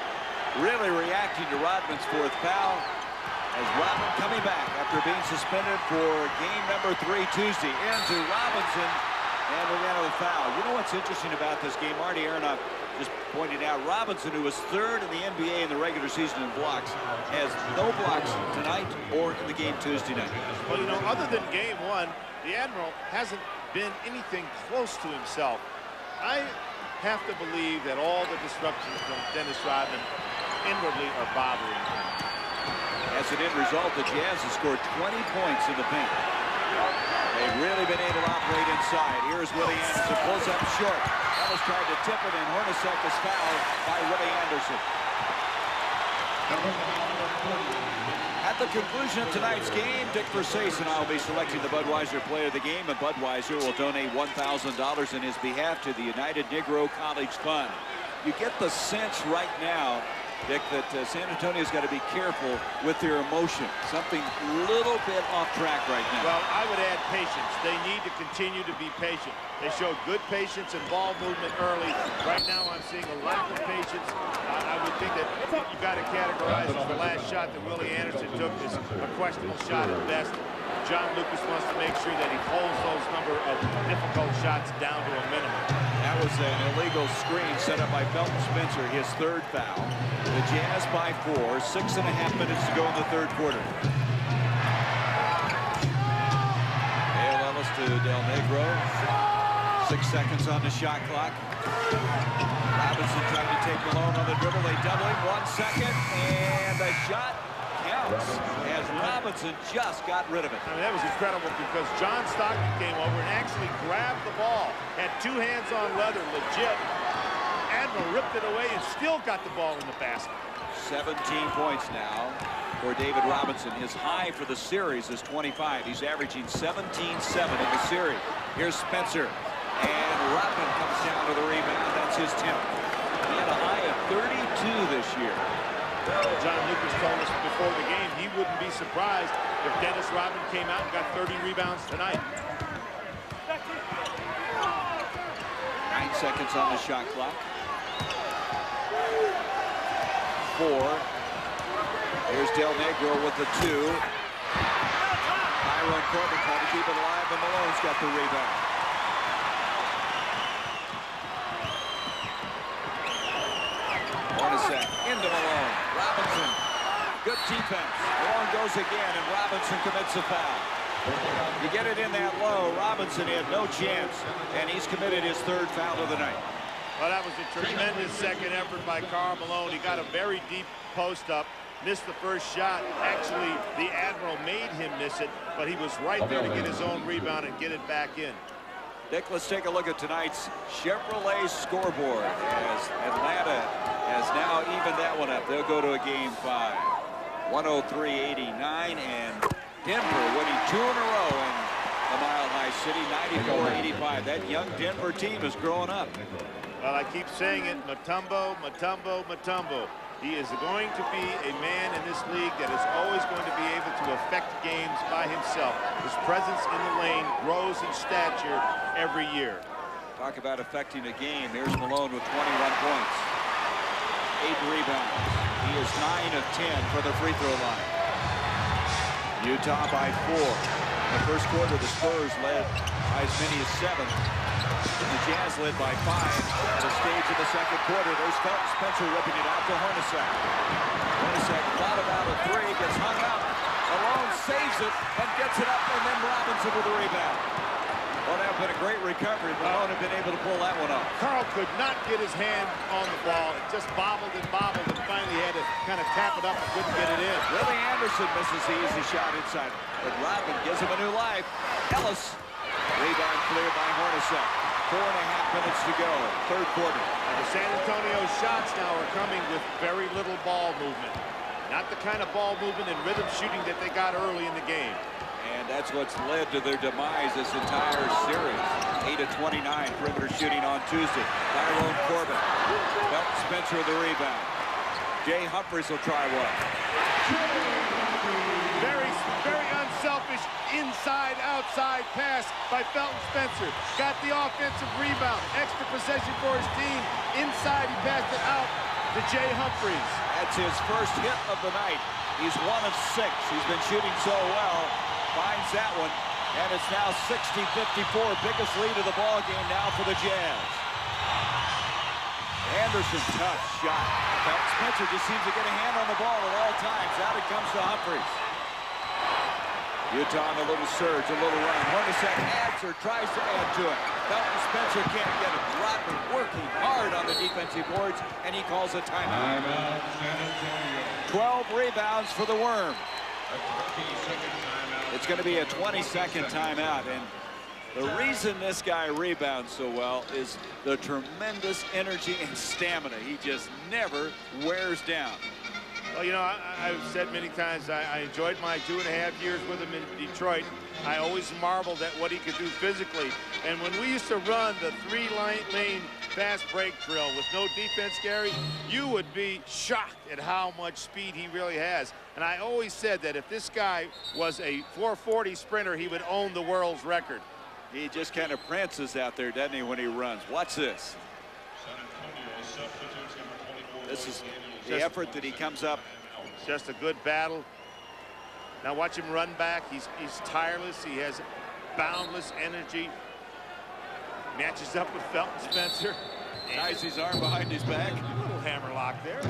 Really reacting to Rodman's 4th foul as Rodman coming back after being suspended for game number 3 Tuesday. Into Robinson, and we're going to have a foul. You know what's interesting about this game? Marty Aronoff just pointed out Robinson, who was 3rd in the NBA in the regular season in blocks, has no blocks tonight or in the game Tuesday night. Well, you know, other than game 1, the Admiral hasn't been anything close to himself. I have to believe that all the disruptions from Dennis Rodman inwardly are bothering him. As an end result, the Jazz have scored 20 points in the paint. They've really been able to operate inside. Here's Willie Anderson, pulls up short. Ellis tried to tip it, and Hornacek is fouled by Willie Anderson. At the conclusion of tonight's game, Dick Versace and I will be selecting the Budweiser Player of the Game, and Budweiser will donate $1,000 in his behalf to the United Negro College Fund. You get the sense right now, Dick, that San Antonio's got to be careful with their emotion. Something a little bit off track right now. Well, I would add patience. They need to continue to be patient. They showed good patience and ball movement early. Right now, I'm seeing a lack of patience. I would think that you've got to categorize as the last shot that Willie Anderson took is a questionable shot at best. John Lucas wants to make sure that he holds those number of difficult shots down to a minimum. That was an illegal screen set up by Felton Spencer, his 3rd foul. The Jazz by 4, 6.5 minutes to go in the 3rd quarter. Dale Ellis to Del Negro. 6 seconds on the shot clock. Robinson trying to take Malone on the dribble. They double him. 1 second, and the shot counts as Robinson just got rid of it. I mean, that was incredible because John Stockton came over and actually grabbed the ball, had 2 hands on leather, legit. Admiral ripped it away and still got the ball in the basket. 17 points now for David Robinson. His high for the series is 25. He's averaging 17-7 in the series. Here's Spencer, and Rodman comes down to the rebound. That's his 10th. He had a high of 32 this year. John Lucas told us before the game he wouldn't be surprised if Dennis Rodman came out and got 30 rebounds tonight. 9 seconds on the shot clock. 4. Here's Del Negro with the 2. Tyrone Corbin trying to keep it alive, and Malone's got the rebound. Hornacek into Malone. Robinson, good defense. Malone goes again, and Robinson commits a foul. You get it in that low, Robinson had no chance, and he's committed his 3rd foul of the night. Well, that was a tremendous second effort by Karl Malone. He got a very deep post up, missed the first shot. Actually, the Admiral made him miss it, but he was right there to get his own rebound and get it back in. Dick, let's take a look at tonight's Chevrolet scoreboard as Atlanta has now evened that one up. They'll go to a game 5. 103-89, and Denver winning 2 in a row in the Mile High City, 94-85. That young Denver team is growing up. Well, I keep saying it, Mutombo, Mutombo, Mutombo. He is going to be a man in this league that is always going to be able to affect games by himself. His presence in the lane grows in stature every year. Talk about affecting a game. Here's Malone with 21 points. 8 rebounds. He is 9 of 10 for the free throw line. Utah by 4. In the first quarter, the Spurs led by as many as 7. The Jazz led by 5 at the stage of the second quarter. There's Felton Spencer ripping it out to Hornacek. Hornacek thought about a 3, gets hung up. Malone saves it and gets it up, and then Robinson with the rebound. Well, that would have been a great recovery. Malone had been able to pull that one off. Karl could not get his hand on the ball. It just bobbled and finally had to kind of tap it up and couldn't get it in. Willie Anderson misses the easy shot inside, but Rodman gives him a new life. Ellis, rebound cleared by Hornacek. 4.5 minutes to go, 3rd quarter. And the San Antonio shots now are coming with very little ball movement. Not the kind of ball movement and rhythm shooting that they got early in the game. And that's what's led to their demise this entire series. 8 of 29 perimeter shooting on Tuesday. Tyrone Corbin. Felton Spencer with the rebound. Jay Humphries will try one. Very unselfish inside-outside pass by Felton Spencer. Got the offensive rebound. Extra possession for his team. Inside, he passed it out to Jay Humphries. That's his first hit of the night. He's 1 of 6. He's been shooting so well. Finds that one, and it's now 60-54. Biggest lead of the ball game now for the Jazz. Anderson, tough shot. Felton Spencer just seems to get a hand on the ball at all times. Out it comes to Humphries. Utah on a little surge, a little run. Hornacek adds or tries to add to it. Felton Spencer can't get it. Rodman working hard on the defensive boards, and he calls a timeout. 12 rebounds for the Worm. It's going to be a 20-second timeout, and the reason this guy rebounds so well is the tremendous energy and stamina. He just never wears down. Well, you know, I've said many times I enjoyed my 2.5 years with him in Detroit. I always marveled at what he could do physically. And when we used to run the 3-lane fast break drill with no defense, Gary, you would be shocked at how much speed he really has. And I always said that if this guy was a 440 sprinter, he would own the world's record. He just kind of prances out there, doesn't he, when he runs. Watch this. This is the effort that he comes up. Just a good battle. Now watch him run back. He's tireless. He has boundless energy. Matches up with Felton Spencer. Ties his arm behind his back. A little hammerlock there.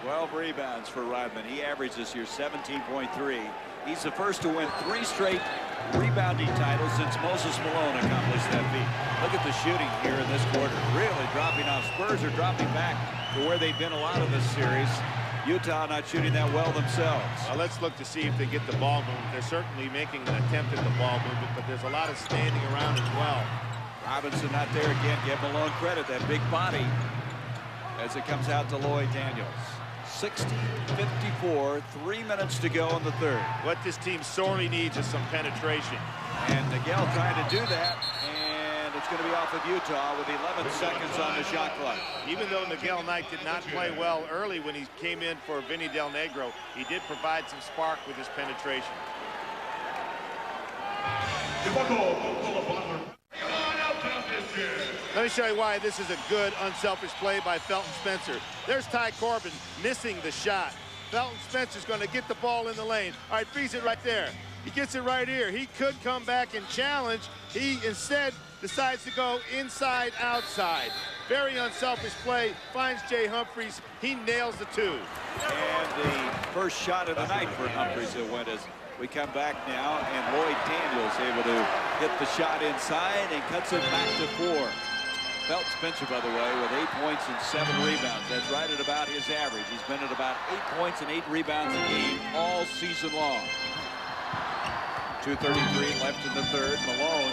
12 rebounds for Rodman. He averaged this year 17.3. He's the first to win 3 straight rebounding title since Moses Malone accomplished that feat. Look at the shooting here in this quarter. Really dropping off. Spurs are dropping back to where they've been a lot of this series. Utah not shooting that well themselves. Well, let's look to see if they get the ball movement. They're certainly making an attempt at the ball movement, but there's a lot of standing around as well. Robinson not there again. Give Malone credit. That big body as it comes out to Lloyd Daniels. 60-54, 3 minutes to go in the third. What this team sorely needs is some penetration. And Miguel trying to do that, and it's going to be off of Utah with 11 seconds on the shot clock. Even though Miguel Knight did not play well early when he came in for Vinny Del Negro, he did provide some spark with his penetration. Let me show you why this is a good, unselfish play by Felton Spencer. There's Ty Corbin missing the shot. Felton Spencer's going to get the ball in the lane. All right, freeze it right there. He gets it right here. He could come back and challenge. He instead decides to go inside, outside. Very unselfish play. Finds Jay Humphries. He nails the two. And the first shot of the night for Humphries that went as we come back now, and Lloyd Daniels able to hit the shot inside and cuts it back to 4. Felton Spencer, by the way, with 8 points and 7 rebounds. That's right at about his average. He's been at about 8 points and 8 rebounds a game all season long. 2:33 left in the third. Malone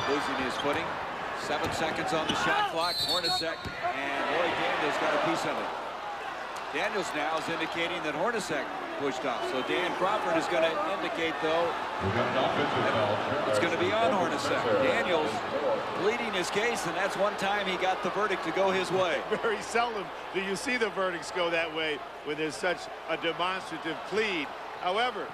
losing his footing. 7 seconds on the shot clock. Hornacek and Lloyd Daniels got a piece of it. Daniels now is indicating that Hornacek pushed off. So Dan Crawford is going to indicate, though, it's going to be on Hornacek. Daniels pleading his case, and that's one time he got the verdict to go his way. Very seldom do you see the verdicts go that way when there's such a demonstrative plead. However,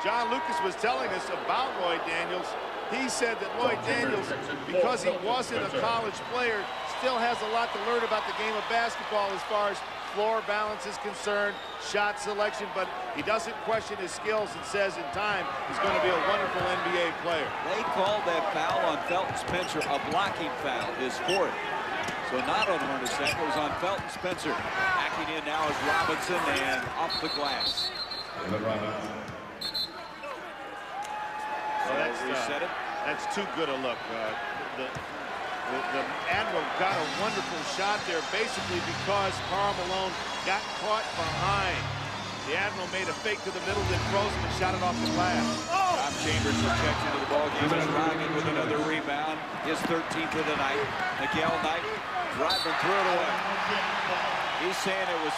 John Lucas was telling us about Lloyd Daniels. He said that Lloyd Daniels, because he wasn't a college player, still has a lot to learn about the game of basketball as far as floor balance is concerned, shot selection, but he doesn't question his skills and says in time he's going to be a wonderful NBA player. They called that foul on Felton Spencer a blocking foul, his 4th. So not on Hornacek, it was on Felton Spencer. Backing in now is Robinson and off the glass. That's too good a look. The Admiral got a wonderful shot there basically because Karl Malone got caught behind. The Admiral made a fake to the middle, then froze him and shot it off the glass. Tom Chambers checks into the ball game. He's Ryan with another rebound. His 13th of the night. Miguel Knight driving through it away. He's saying it was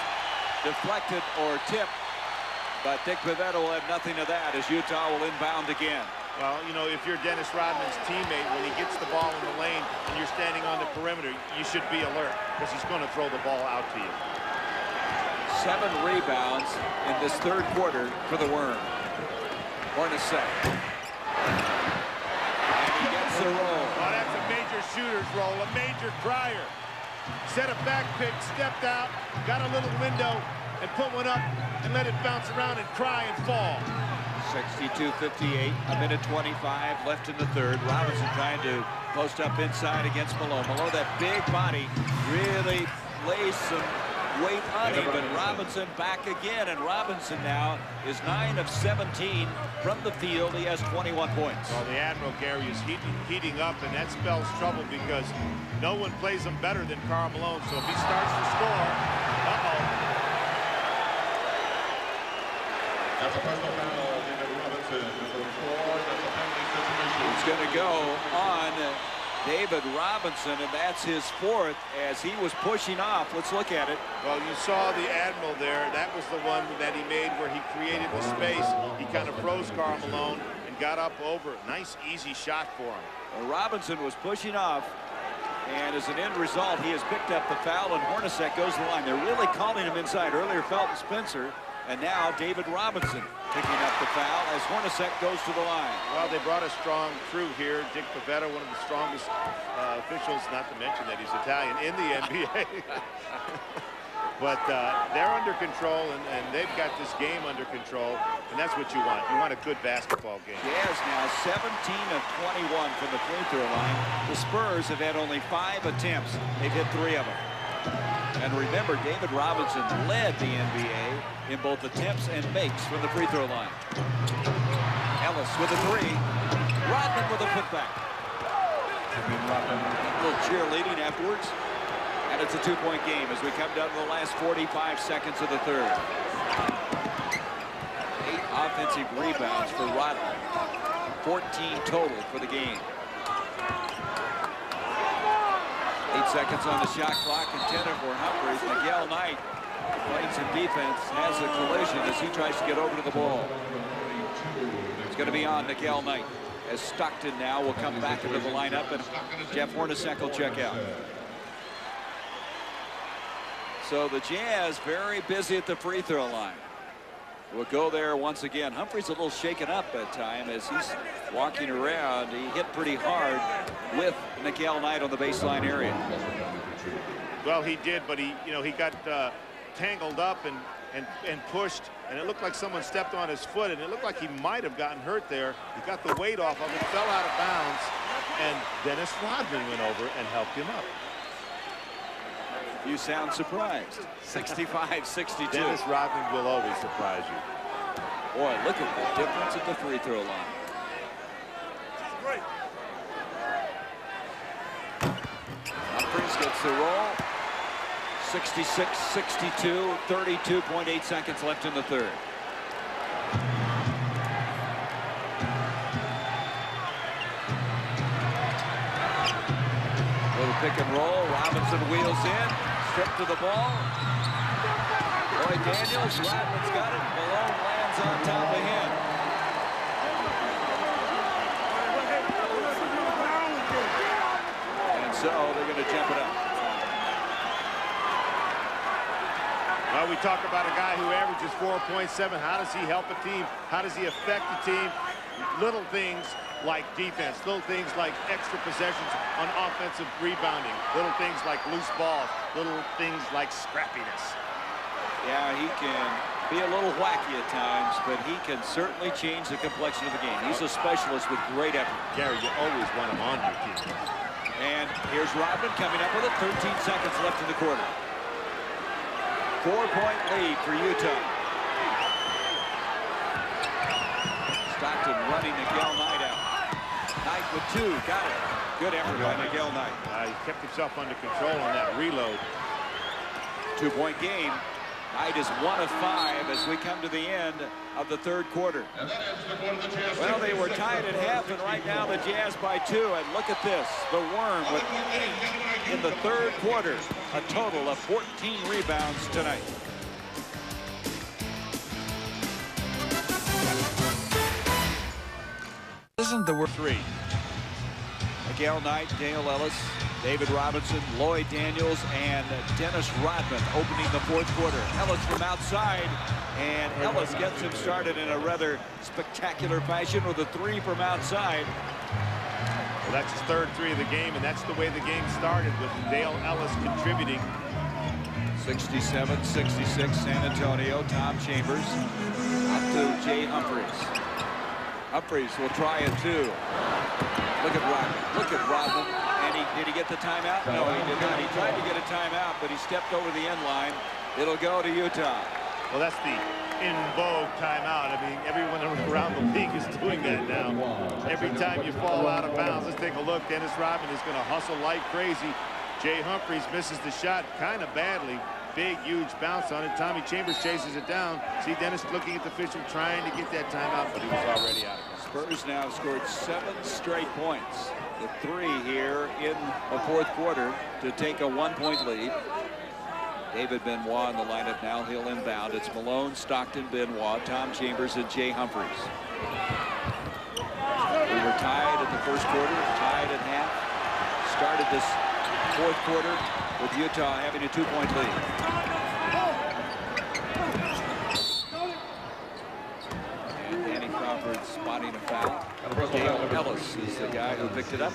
deflected or tipped, but Dick Pivetta will have nothing of that as Utah will inbound again. Well, you know, if you're Dennis Rodman's teammate, when he gets the ball in the lane and you're standing on the perimeter, you should be alert because he's going to throw the ball out to you. 7 rebounds in this third quarter for the Worm. Hornacek. And he gets the roll. Oh, that's a major shooter's roll, a major crier. Set a back pick, stepped out, got a little window, and put one up and let it bounce around and cry and fall. 62-58, a minute 25 left in the third. Robinson trying to post up inside against Malone. Malone, that big body, really lays some weight on him, but Robinson back again, and Robinson now is 9 of 17 from the field. He has 21 points. Well, the Admiral, Gary, is heating up, and that spells trouble because no one plays him better than Karl Malone, so if he starts to score, That's a personal foul, David Robinson, number 4. That's a penalty situation. It's going to go on David Robinson, and that's his 4th as he was pushing off. Let's look at it. Well, you saw the Admiral there. That was the one that he made where he created the space. He kind of froze Karl Malone and got up over it. Nice, easy shot for him. Well, Robinson was pushing off, and as an end result, he has picked up the foul, and Hornacek goes to the line. They're really calling him inside. Earlier, Felton Spencer. And now David Robinson picking up the foul as Hornacek goes to the line. Well, they brought a strong crew here. Dick Pivetta, one of the strongest officials, not to mention that he's Italian, in the NBA. But they're under control, and they've got this game under control, and that's what you want. You want a good basketball game. Jazz now 17 of 21 from the free throw line. The Spurs have had only 5 attempts. They've hit 3 of them. And remember, David Robinson led the NBA in both attempts and makes from the free throw line. Ellis with a 3. Rodman with a putback. A little cheerleading afterwards. And it's a 2-point game as we come down to the last 45 seconds of the third. 8 offensive rebounds for Rodman. 14 total for the game. 8 seconds on the shot clock, intended for Humphries. Miguel Knight playing some defense, has a collision as he tries to get over to the ball. It's going to be on Miguel Knight as Stockton now will come back into the lineup, and Jeff Hornacek will check out. So the Jazz very busy at the free throw line. We'll go there once again. Humphries a little shaken up at time as he's walking around. He hit pretty hard with Miguel Knight on the baseline area. Well, he did, but he got tangled up and pushed, and it looked like someone stepped on his foot, and it looked like he might have gotten hurt there. He got the weight off of it, fell out of bounds, and Dennis Rodman went over and helped him up. You sound surprised. 65-62. Dennis Rodman will always surprise you. Boy, look at the difference at the free throw line. Humphries gets the roll. 66-62, 32.8 seconds left in the third. Little pick and roll. Robinson wheels in. Strip to the ball. Lloyd Daniels. Rodman's got it. Malone lands on top of him. And so they're going to jump it up. Well, we talk about a guy who averages 4.7. How does he help a team? How does he affect the team? Little things like defense, little things like extra possessions on offensive rebounding, little things like loose balls, little things like scrappiness. Yeah, he can be a little wacky at times, but he can certainly change the complexion of the game. He's a specialist with great effort. Gary, you always want him on your team. And here's Rodman coming up with it. 13 seconds left in the quarter. 4-point lead for Utah. Stockton running Miguel Knight out. Knight with 2, got it. Good effort by Miguel Knight. He kept himself under control on that reload. 2-point game. Knight is 1 of 5 as we come to the end of the third quarter. Well, they were tied at half, and right now the Jazz by 2. And look at this, the Worm with 8 in the third quarter. A total of 14 rebounds tonight. Isn't the word 3? Miguel Knight, Dale Ellis, David Robinson, Lloyd Daniels, and Dennis Rodman opening the fourth quarter. Ellis from outside, and Ellis gets him started in a rather spectacular fashion with a 3 from outside. Well, that's his third 3 of the game, and that's the way the game started, with Dale Ellis contributing. 67-66 San Antonio. Tom Chambers up to Jay Humphries. Humphries will try it too. Look at Rodman. Look at Rodman. And did he get the timeout? No, he did not. He tried to get a timeout, but he stepped over the end line. It'll go to Utah. Well, that's the in vogue timeout. I mean, everyone around the league is doing that now. Every time you fall out of bounds, let's take a look. Dennis Rodman is going to hustle like crazy. Jay Humphries misses the shot kind of badly. Big, huge bounce on it. Tommy Chambers chases it down. See Dennis looking at the official, trying to get that timeout, but he was already out of it. Spurs now have scored 7 straight points. The 3 here in the fourth quarter to take a 1-point lead. David Benoit in the lineup now. He'll inbound. It's Malone, Stockton, Benoit, Tom Chambers, and Jay Humphries. We were tied at the first quarter, tied at half. Started this fourth quarter with Utah having a 2-point lead. And Danny Crawford spotting a foul. Dale Ellis is the guy who picked it up.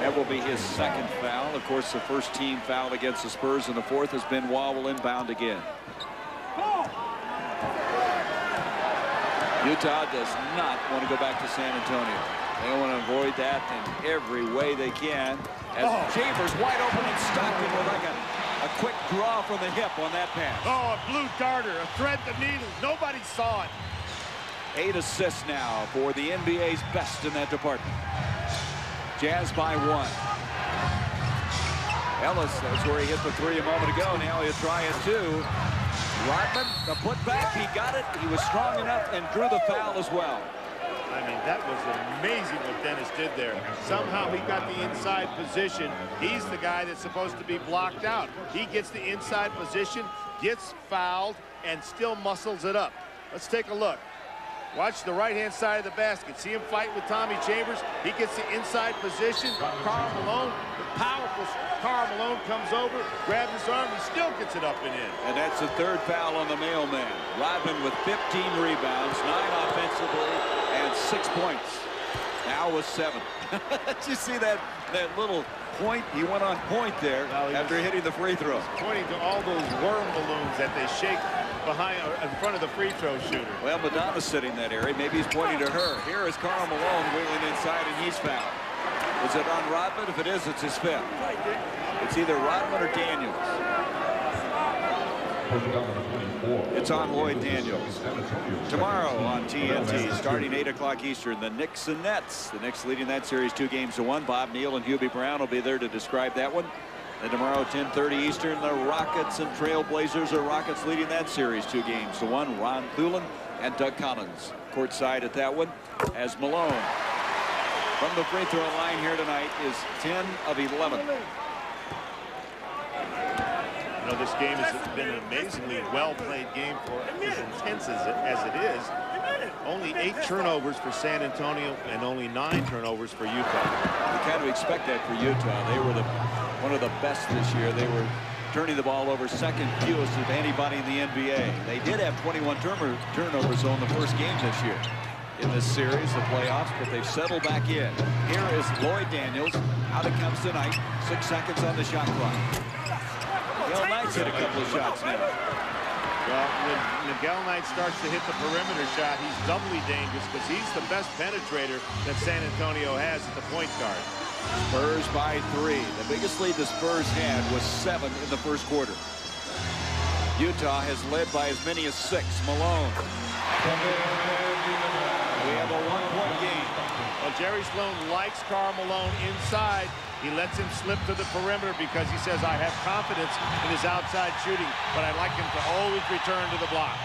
That will be his second foul. Of course, the first team foul against the Spurs in the fourth has been Benoit will inbound again. Utah does not want to go back to San Antonio. They want to avoid that in every way they can. As Chambers wide open and Stockton with like a quick draw from the hip on that pass. Oh, a blue darter, a thread the needle. Nobody saw it. 8 assists now for the NBA's best in that department. Jazz by 1. Ellis, that's where he hit the 3 a moment ago. Now he'll try it 2. Rodman, the putback, he got it. He was strong enough and drew the foul as well. I mean, that was amazing what Dennis did there. Somehow he got the inside position. He's the guy that's supposed to be blocked out. He gets the inside position, gets fouled, and still muscles it up. Let's take a look. Watch the right-hand side of the basket. See him fight with Tommy Chambers. He gets the inside position. Karl Malone, the powerful Karl Malone comes over, grabs his arm, he still gets it up and in. And that's the 3rd foul on the mailman. Rodman with 15 rebounds, 9 offensively, and 6 points. Now with 7. Did you see that little point? He went on point there after hitting the free throw. Pointing to all those worm balloons that they shake behind or in front of the free throw shooter. Well, Madonna's sitting in that area. Maybe he's pointing to her. Here is Karl Malone wheeling inside, and he's fouled. Is it on Rodman? If it is, it's his 5th. It's either Rodman or Daniels. It's on Lloyd Daniels. Tomorrow on TNT, starting 8 o'clock Eastern, the Knicks and Nets. The Knicks leading that series 2-1. Bob Neal and Hubie Brown will be there to describe that one. And tomorrow, 10:30 Eastern, the Rockets and Trailblazers. The Rockets leading that series 2-1. Ron Thulin and Doug Collins courtside at that one, as Malone from the free throw line here tonight is 10 of 11. You know, this game has been an amazingly well-played game for as intense as it is. Only 8 turnovers for San Antonio and only 9 turnovers for Utah. You kind of expect that for Utah. They were one of the best this year. They were turning the ball over second fewest of anybody in the NBA. They did have 21 turnovers on the first game this year in this series, the playoffs, but they've settled back in. Here is Lloyd Daniels. Out it comes tonight. 6 seconds on the shot clock. Miguel Knight's hit a couple of shots now. Well, when Miguel Knight starts to hit the perimeter shot, he's doubly dangerous because he's the best penetrator that San Antonio has at the point guard. Spurs by 3. The biggest lead the Spurs had was 7 in the first quarter. Utah has led by as many as 6. Malone. We have a 1-point game. Well, Jerry Sloan likes Karl Malone inside. He lets him slip to the perimeter because he says, I have confidence in his outside shooting, but I like him to always return to the block.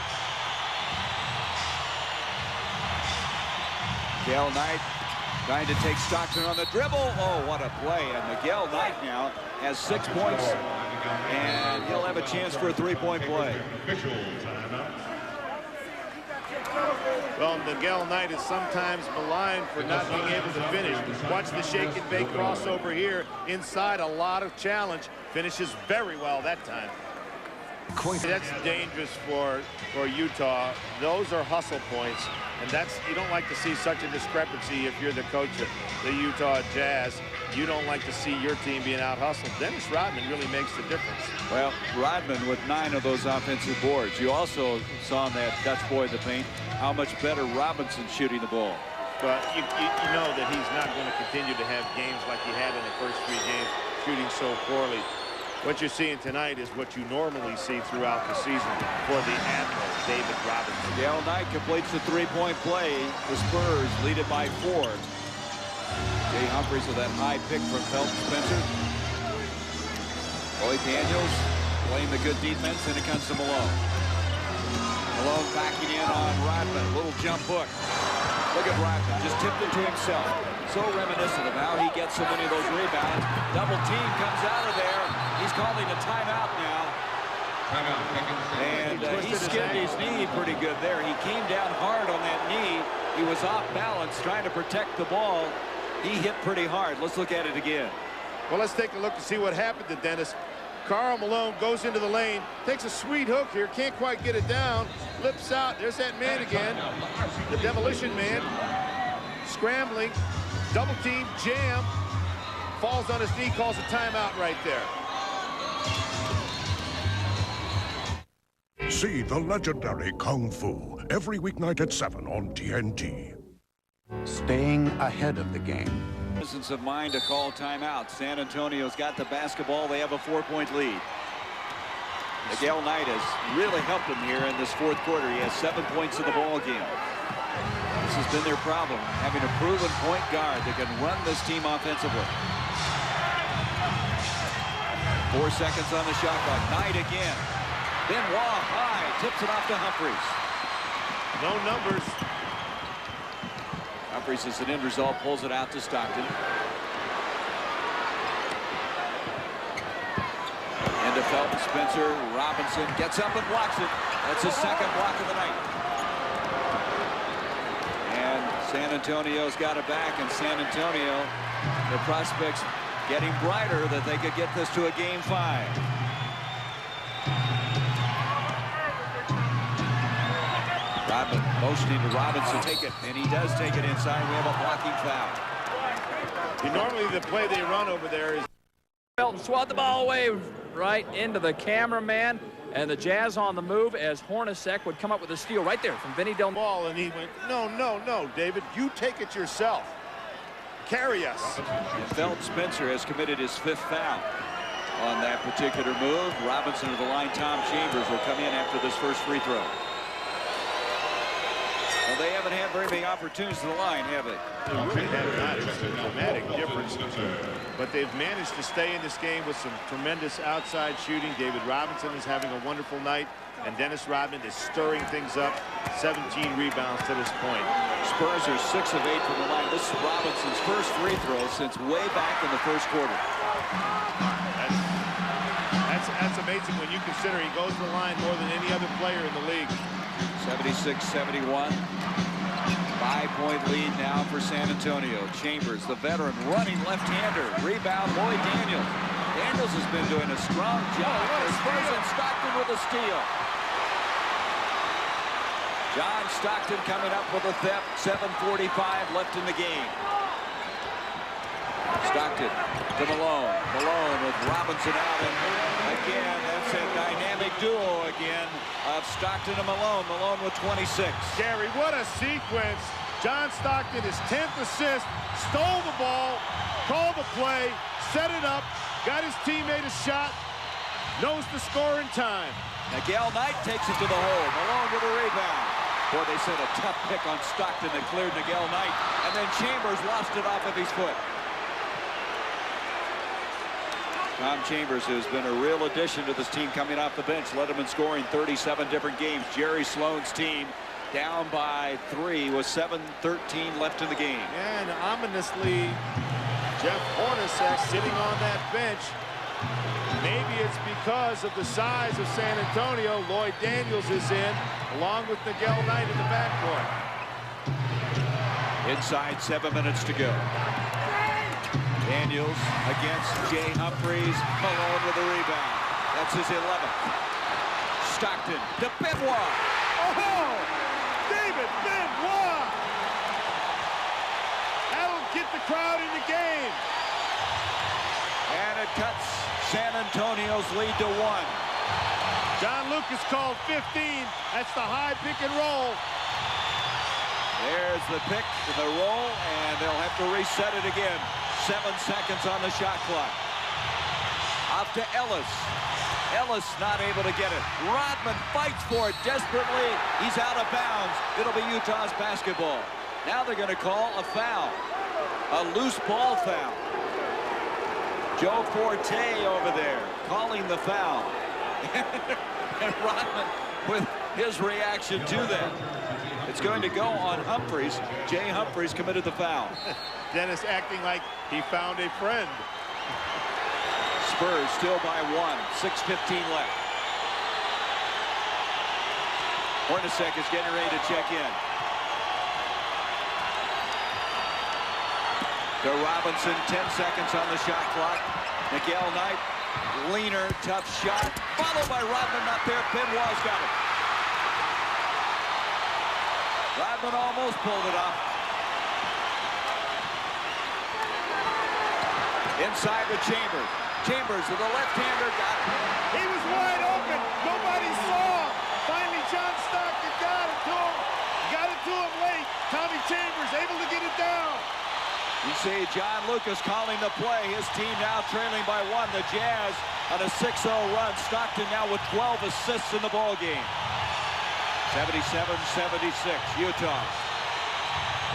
Miguel Knight trying to take Stockton on the dribble. Oh, what a play. And Miguel Knight now has 6 points, and he'll have a chance for a 3-point play. Well, Miguel Knight is sometimes maligned for not being able to finish. Watch the shake and bake crossover here. Inside, a lot of challenge. Finishes very well that time. That's dangerous for Utah. Those are hustle points. And you don't like to see such a discrepancy if you're the coach of the Utah Jazz. You don't like to see your team being out-hustled. Dennis Rodman really makes the difference. Well, Rodman with 9 of those offensive boards. You also saw in that Dutch boy in the paint how much better Robinson's shooting the ball. But you know that he's not going to continue to have games like he had in the first 3 games, shooting so poorly. What you're seeing tonight is what you normally see throughout the season for the Admiral, David Robinson. Miguel Knight completes the 3-point play. The Spurs lead it by 4. Jay Humphries with that high pick from Felton Spencer. Lloyd Daniels playing the good defense, and it comes to Malone. Malone backing in on Rodman. Little jump hook. Look at Rodman, just tipped it to himself. So reminiscent of how he gets so many of those rebounds. Double team comes out of there. He's calling a timeout now. And he skinned his knee pretty good there. He came down hard on that knee. He was off balance trying to protect the ball. He hit pretty hard. Let's look at it again. Well, let's take a look to see what happened to Dennis. Karl Malone goes into the lane, takes a sweet hook here, can't quite get it down, flips out. There's that man again, the demolition man, scrambling, double team, jam, falls on his knee, calls a timeout right there. See the legendary Kung Fu every weeknight at 7 on TNT. Staying ahead of the game. Presence of mind to call timeout. San Antonio's got the basketball. They have a 4-point lead. Miguel Knight has really helped him here in this 4th quarter. He has 7 points in the ball game. This has been their problem, having a proven point guard that can run this team offensively. 4 seconds on the shot clock. Knight again. Benoit high, tips it off to Humphries. No numbers. Humphries is an end result, pulls it out to Stockton. Into Felton, Spencer, Robinson gets up and blocks it. That's his second block of the night. And San Antonio's got it back, and San Antonio, the prospects getting brighter that they could get this to a game 5. Rodman motioning to Robinson, take it, and he does take it inside. We have a blocking foul. Normally the play they run over there is Felton swat the ball away right into the cameraman, and the Jazz on the move as Hornacek would come up with a steal right there from Vinny Del ball, and he went, no, David, you take it yourself. Carry us. And Felton Spencer has committed his 5th foul on that particular move. Robinson to the line. Tom Chambers will come in after this first free throw. Well, they haven't had very many opportunities to the line, have they? They really have not. It's a dramatic difference. But they've managed to stay in this game with some tremendous outside shooting. David Robinson is having a wonderful night, and Dennis Rodman is stirring things up. 17 rebounds to this point. Spurs are 6 of 8 from the line. This is Robinson's first free throw since way back in the first quarter. That's amazing when you consider he goes to the line more than any other player in the league. 76-71. 5-point lead now for San Antonio. Chambers, the veteran, running left-hander. Rebound, Lloyd Daniels. Daniels has been doing a strong job. Spurs and Stockton with a steal. John Stockton coming up with a theft. 7:45 left in the game. Stockton to Malone. Malone with Robinson out. And again, that's a dynamic duo again of Stockton and Malone. Malone with 26. Gary, what a sequence. John Stockton, his 10th assist, stole the ball, called the play, set it up, got his teammate a shot, knows the score in time. Miguel Knight takes it to the hole. Malone with a rebound. Boy, they sent a tough pick on Stockton that cleared Miguel Knight. And then Chambers lost it off of his foot. Tom Chambers, who's been a real addition to this team coming off the bench, led them in scoring 37 different games. Jerry Sloan's team down by 3 with 7:13 left in the game. And ominously, Jeff Hornacek sitting on that bench. Maybe it's because of the size of San Antonio. Lloyd Daniels is in, along with Miguel Knight in the backcourt. Inside 7 minutes to go. Daniels against Jay Humphries. Malone with a rebound. That's his 11th. Stockton to Benoit. Oh, David Benoit. That'll get the crowd in the game. And it cuts San Antonio's lead to 1. John Lucas called 15. That's the high pick and roll. There's the pick, the roll, and they'll have to reset it again. 7 seconds on the shot clock. Off to Ellis. Ellis not able to get it. Rodman fights for it desperately. He's out of bounds. It'll be Utah's basketball. Now they're going to call a foul. A loose ball foul. Joe Forte over there calling the foul. And Rodman with his reaction to that. It's going to go on Humphries. Jay Humphries committed the foul. Dennis acting like he found a friend. Spurs still by 1. 6:15 left. Hornacek is getting ready to check in. To Robinson, 10 seconds on the shot clock. Miguel Knight, leaner, tough shot. Followed by Rodman, not there. Benoit's got it. Rodman almost pulled it off. Inside with Chambers. Chambers with a left-hander, got it. He was wide open. Nobody saw. Finally, John Stockton got it to him. Got it to him late. Tommy Chambers able to get it down. You see John Lucas calling the play. His team now trailing by 1. The Jazz on a 6-0 run. Stockton now with 12 assists in the ball game. 77-76, Utah.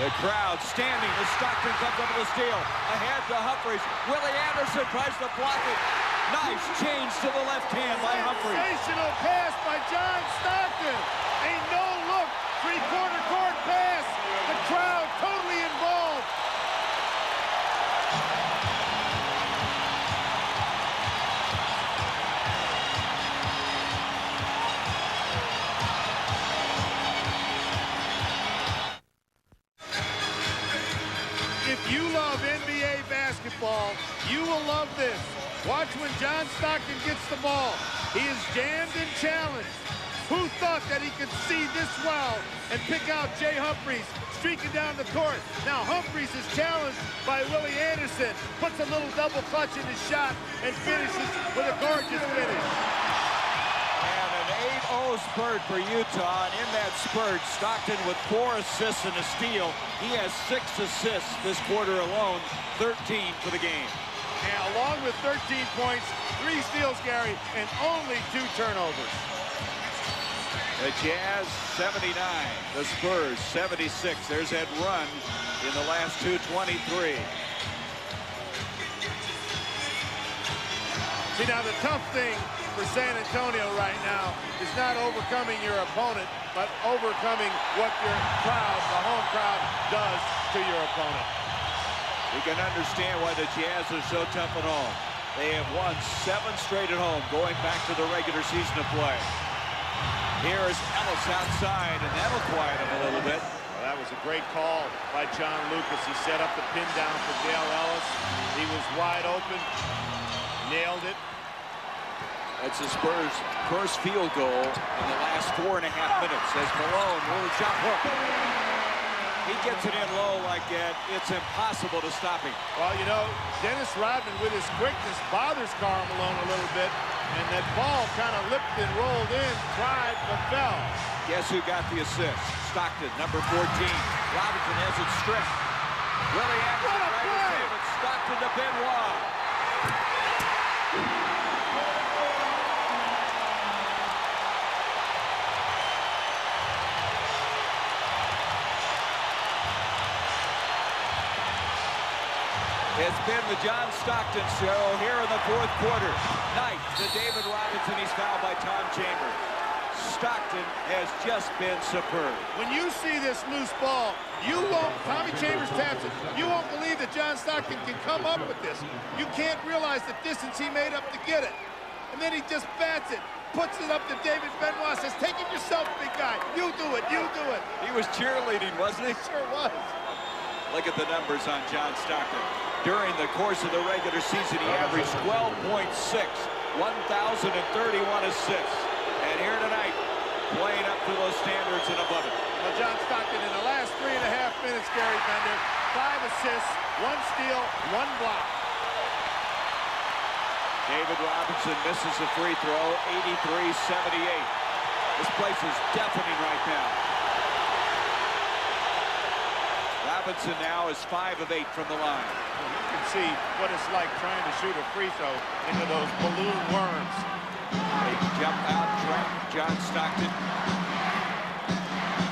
The crowd standing as Stockton comes up with a steal. Ahead to Humphries. Willie Anderson tries to block it. Nice change to the left hand by Humphries. Sensational pass by John Stockton. A no-look three-quarter court pass. The crowd totally involved. If you love NBA basketball, you will love this. Watch when John Stockton gets the ball. He is jammed and challenged. Who thought that he could see this well and pick out Jay Humphries streaking down the court? Now Humphries is challenged by Willie Anderson, puts a little double clutch in his shot and finishes with a gorgeous finish. And an 8-0 spurt for Utah, and in that spurt, Stockton with 4 assists and a steal. He has 6 assists this quarter alone, 13 for the game. And along with 13 points, 3 steals, Gary, and only 2 turnovers. The Jazz 79, the Spurs 76. There's that run in the last 2:23. See, now the tough thing for San Antonio right now is not overcoming your opponent, but overcoming what your crowd, the home crowd, does to your opponent. You can understand why the Jazz are so tough at home. They have won 7 straight at home, going back to the regular season of play. Here's Ellis outside, and that'll quiet him a little bit. Well, that was a great call by John Lucas. He set up the pin down for Dale Ellis. He was wide open, nailed it. That's the Spurs' first field goal in the last 4.5 minutes as Malone will shot hook. He gets it in low like that, it's impossible to stop him. Well, you know, Dennis Rodman with his quickness bothers Karl Malone a little bit, and that ball kind of lipped and rolled in, tried, but fell. Guess who got the assist? Stockton, number 14. Robinson has it stripped. Willie Anderson right to save it. Stockton to Benoit. It's been the John Stockton show here in the 4th quarter. Knight to David Robinson. He's fouled by Tom Chambers. Stockton has just been superb. When you see this loose ball, you won't, Tommy Chambers taps it, you won't believe that John Stockton can come up with this. You can't realize the distance he made up to get it. And then he just bats it, puts it up to David Benoit, says, take it yourself, big guy. You do it, you do it. He was cheerleading, wasn't he? Sure was. Look at the numbers on John Stockton. During the course of the regular season, he averaged 12.6, 1,031 assists. And here tonight, playing up to those standards and above it. Well, John Stockton in the last 3.5 minutes, Gary Bender, 5 assists, 1 steal, 1 block. David Robinson misses a free throw, 83-78. This place is deafening right now. Robinson now is 5 of 8 from the line. Well, you can see what it's like trying to shoot a free throw into those balloon worms. They jump out, trap John Stockton.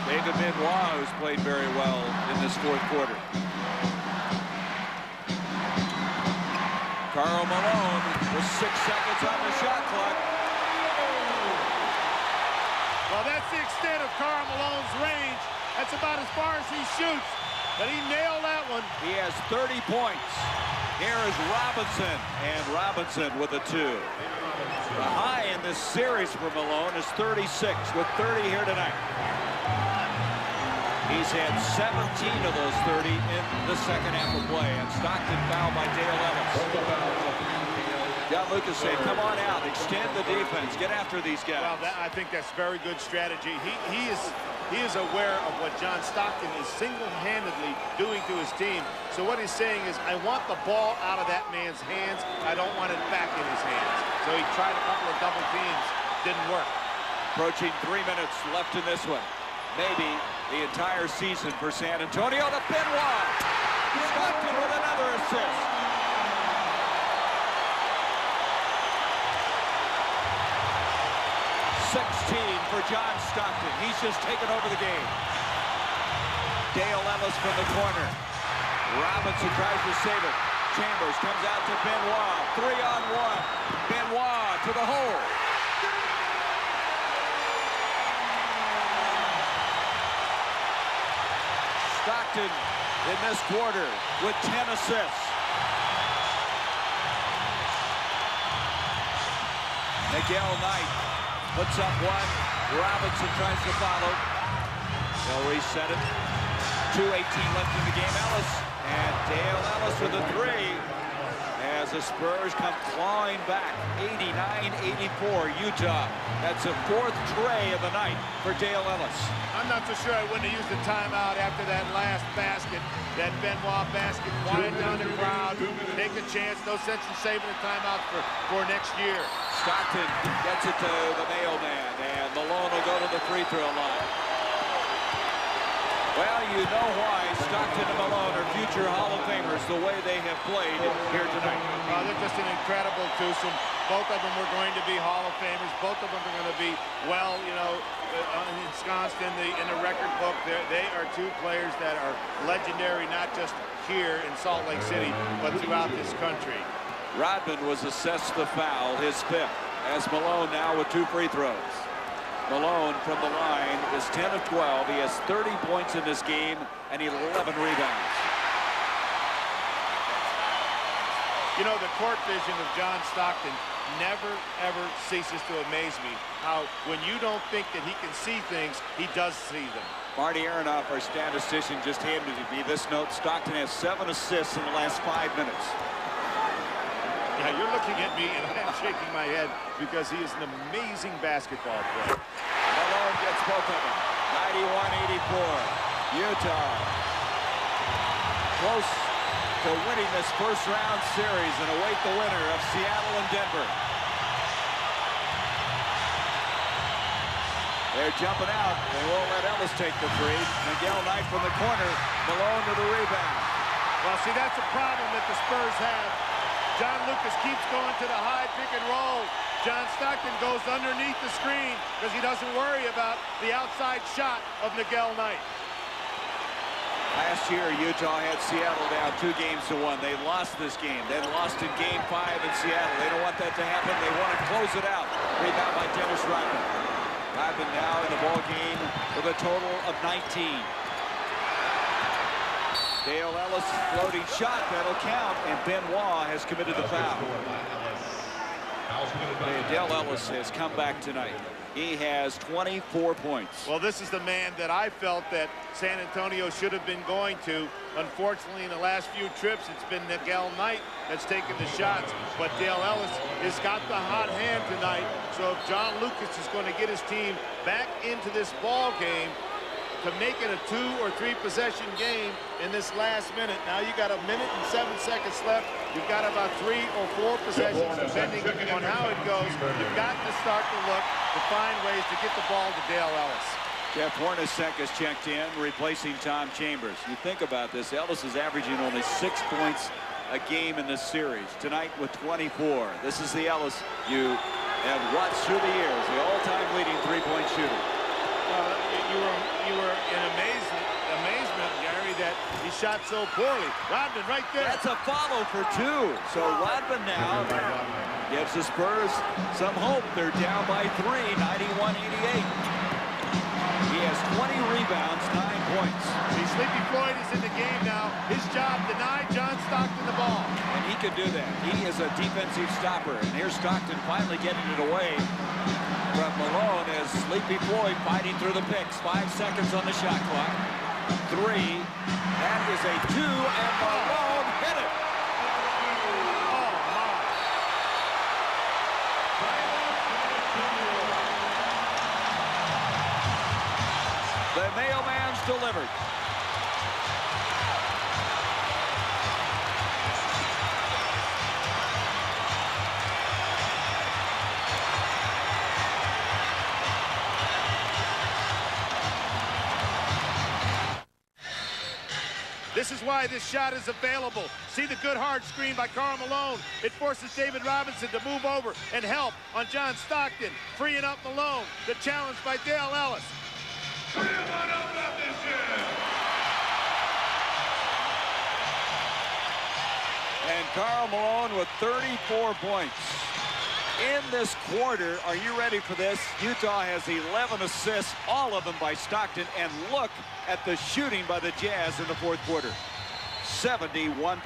David Benoit, who's played very well in this 4th quarter. Karl Malone with 6 seconds on the shot clock. Well, that's the extent of Karl Malone's range. That's about as far as he shoots. But he nailed that one. He has 30 points. Here is Robinson, and Robinson with a 2. The high in this series for Malone is 36, with 30 here tonight. He's had 17 of those 30 in the second half of play, and Stockton fouled by Dale Ellis. John Lucas said, come on out, extend the defense, get after these guys. Well, I think that's very good strategy. He is aware of what John Stockton is single-handedly doing to his team. So what he's saying is, I want the ball out of that man's hands. I don't want it back in his hands. So he tried a couple of double teams. Didn't work. Approaching 3 minutes left in this one. Maybe the entire season for San Antonio to Benoit. Stockton with another assist. For John Stockton. He's just taken over the game. Dale Ellis from the corner. Robinson tries to save it. Chambers comes out to Benoit. 3-on-1. Benoit to the hole. Stockton in this quarter with 10 assists. Miguel Knight puts up one. Robinson tries to follow. They'll reset it. 2:18 left in the game. Ellis and Dale Ellis with a three as the Spurs come clawing back. 89-84 Utah. That's the fourth tray of the night for Dale Ellis. I'm not so sure I wouldn't have used the timeout after that last basket, that Benoit basket. Quiet down the crowd, take a chance. No sense in saving the timeout for next year. Stockton gets it to the mailman, and Malone will go to the free throw line. Well, you know why Stockton and Malone are future Hall of Famers, the way they have played here tonight. They're just an incredible twosome. Both of them are going to be Hall of Famers. Both of them are going to be, well, you know, ensconced in the record book. They are two players that are legendary, not just here in Salt Lake City, but throughout this country. Rodman was assessed the foul, his fifth, as Malone now with 2 free throws. Malone from the line is 10 of 12. He has 30 points in this game and 11 rebounds. You know, the court vision of John Stockton never, ever ceases to amaze me. How when you don't think that he can see things, he does see them. Marty Aronoff, our statistician, just handed me this note. Stockton has 7 assists in the last 5 minutes. Yeah, you're looking at me and I'm shaking my head because he is an amazing basketball player. Malone gets both of them. 91-84. Utah close to winning this first round series and await the winner of Seattle and Denver. They're jumping out. They won't let Ellis take the three. Miguel Knight from the corner. Malone with the rebound. Well, see, that's a problem that the Spurs have. John Lucas keeps going to the high pick and roll. John Stockton goes underneath the screen because he doesn't worry about the outside shot of Miguel Knight. Last year, Utah had Seattle down 2-1. They lost this game. They lost in Game 5 in Seattle. They don't want that to happen. They want to close it out. Rebound by Dennis Rodman. Rodman now in the ball game with a total of 19. Dale Ellis floating shot, that'll count, and Benoit has committed the foul. Dale Ellis has come back tonight. He has 24 points. Well, this is the man that I felt that San Antonio should have been going to. Unfortunately, in the last few trips, it's been Miguel Knight that's taken the shots. But Dale Ellis has got the hot hand tonight. So if John Lucas is going to get his team back into this ball game, to make it a 2 or 3 possession game in this last minute. Now you got 1 minute and 7 seconds left. You've got about 3 or 4 possessions, depending on how it goes. You've got to start to look to find ways to get the ball to Dale Ellis. Jeff Hornacek has checked in, replacing Tom Chambers. You think about this, Ellis is averaging only 6 points a game in this series. Tonight with 24. This is the Ellis you have watched through the years, the all-time leading three-point shooter. You were in amazement, Gary, that he shot so poorly. Rodman right there. That's a follow for 2. So Rodman now gives the Spurs some hope. They're down by 3, 91-88. He has 20 rebounds, 9 points. See, Sleepy Floyd is in the game now. His job, deny John Stockton the ball. And he can do that. He is a defensive stopper. And here's Stockton finally getting it away from Malone as Sleepy Floyd fighting through the picks. 5 seconds on the shot clock. 3. That is a 2, and Malone hit it. Oh, my. The mailman's delivered. This is why this shot is available. See the good hard screen by Karl Malone. It forces David Robinson to move over and help on John Stockton, freeing up Malone. The challenge by Dale Ellis. And Karl Malone with 34 points. In this quarter, are you ready for this? Utah has 11 assists, all of them by Stockton. And look at the shooting by the Jazz in the fourth quarter. 71%.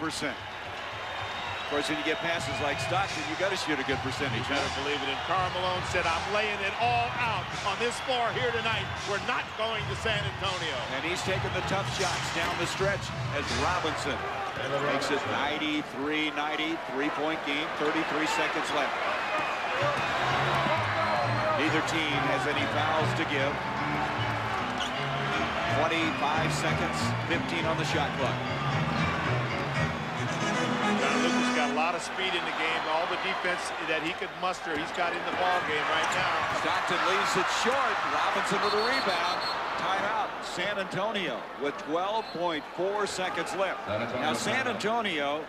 Of course, when you get passes like Stockton, you got to shoot a good percentage. You better believe it. And Karl Malone said, I'm laying it all out on this floor here tonight. We're not going to San Antonio. And he's taking the tough shots down the stretch as Robinson makes it 93-90, three-point game, 33 seconds left. Neither team has any fouls to give. 25 seconds, 15 on the shot clock. John Lucas got a lot of speed in the game. All the defense that he could muster, he's got in the ball game right now. Stockton leaves it short. Robinson with a rebound. Timeout. San Antonio with 12.4 seconds left. Now San Antonio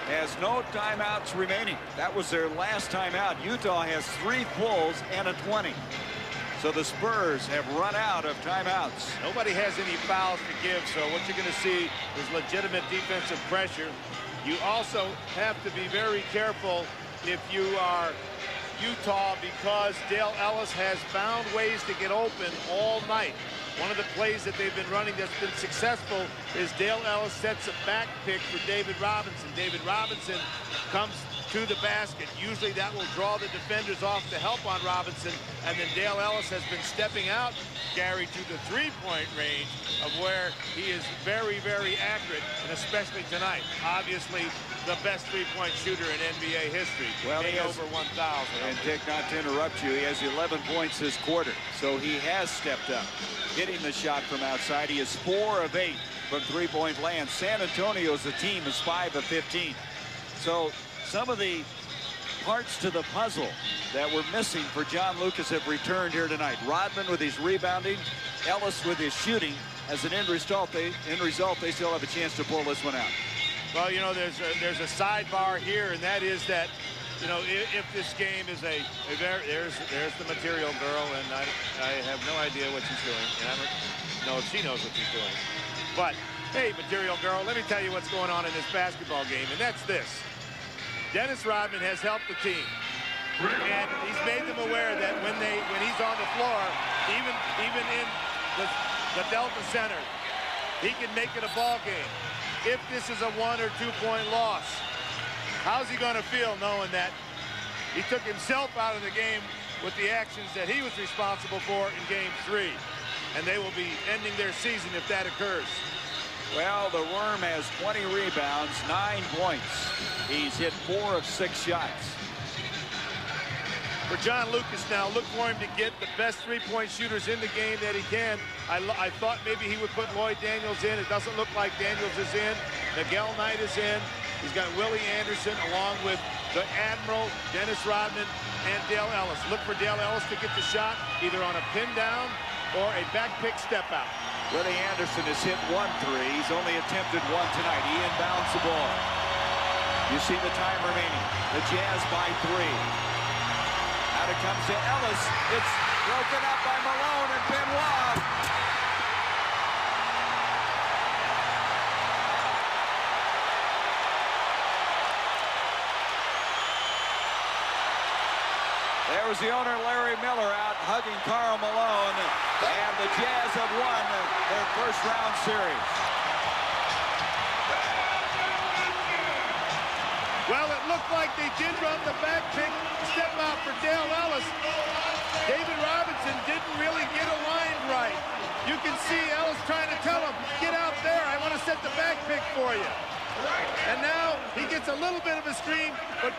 has no timeouts remaining. That was their last timeout. Utah has 3 fulls and a 20. So the Spurs have run out of timeouts. Nobody has any fouls to give, so what you're going to see is legitimate defensive pressure. You also have to be very careful if you are Utah, because Dale Ellis has found ways to get open all night. One of the plays that they've been running that's been successful is Dale Ellis sets a back pick for David Robinson. David Robinson comes to the basket. Usually that will draw the defenders off to help on Robinson. And then Dale Ellis has been stepping out, Gary, to the three-point range of where he is very, very accurate, and especially tonight. Obviously, the best three-point shooter in NBA history. Well, he has over 1,000. And Dick, not to interrupt you, he has 11 points this quarter. So he has stepped up, hitting the shot from outside. He is 4 of 8 from three-point land. San Antonio's the team is 5 of 15. So some of the parts to the puzzle that were missing for John Lucas have returned here tonight. Rodman with his rebounding, Ellis with his shooting. As an end result, they still have a chance to pull this one out. Well, you know, there's a sidebar here, and that is that, you know, if this game is there's the material girl, and I have no idea what she's doing, and I don't know if she knows what she's doing. But hey, material girl, let me tell you what's going on in this basketball game, and that's this. Dennis Rodman has helped the team, and he's made them aware that when he's on the floor, even in the Delta Center, he can make it a ball game. If this is a 1 or 2 point loss, how's he going to feel knowing that he took himself out of the game with the actions that he was responsible for in Game 3, and they will be ending their season if that occurs. Well, the Worm has 20 rebounds, 9 points. He's hit 4 of 6 shots. For John Lucas now, look for him to get the best three-point shooters in the game that he can. I thought maybe he would put Lloyd Daniels in. It doesn't look like Daniels is in. Miguel Knight is in. He's got Willie Anderson along with the Admiral, Dennis Rodman, and Dale Ellis. Look for Dale Ellis to get the shot either on a pin down or a back pick step out. Willie Anderson has hit 1 3. He's only attempted 1 tonight. He inbounds the ball. You see the time remaining. The Jazz by 3. Out it comes to Ellis. It's broken up by Malone and Benoit. There was the owner, Larry Miller, out hugging Karl Malone. And the Jazz have won their first round series. Well, it looked like they did run the back pick step out for Dale Ellis. David Robinson didn't really get aligned right. You can see Ellis trying to tell him, get out there, I want to set the back pick for you. And now he gets a little bit of a screen, but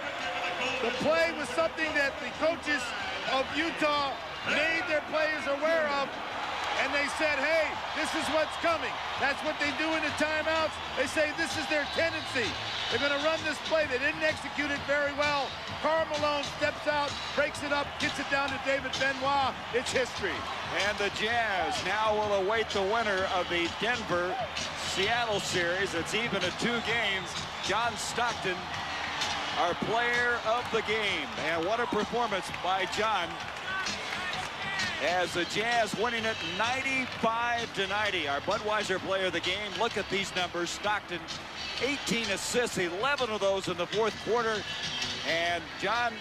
the play was something that the coaches of Utah made their players aware of, and they said, hey, this is what's coming. That's what they do in the timeouts. They say this is their tendency. They're going to run this play. They didn't execute it very well. Karl Malone steps out, breaks it up, gets it down to David Benoit. It's history. And the Jazz now will await the winner of the Denver-Seattle series. It's even at 2 games. John Stockton, our player of the game. And what a performance by John. as the Jazz winning it 95-90. Our Budweiser player of the game. Look at these numbers. Stockton, 18 assists, 11 of those in the fourth quarter. And John,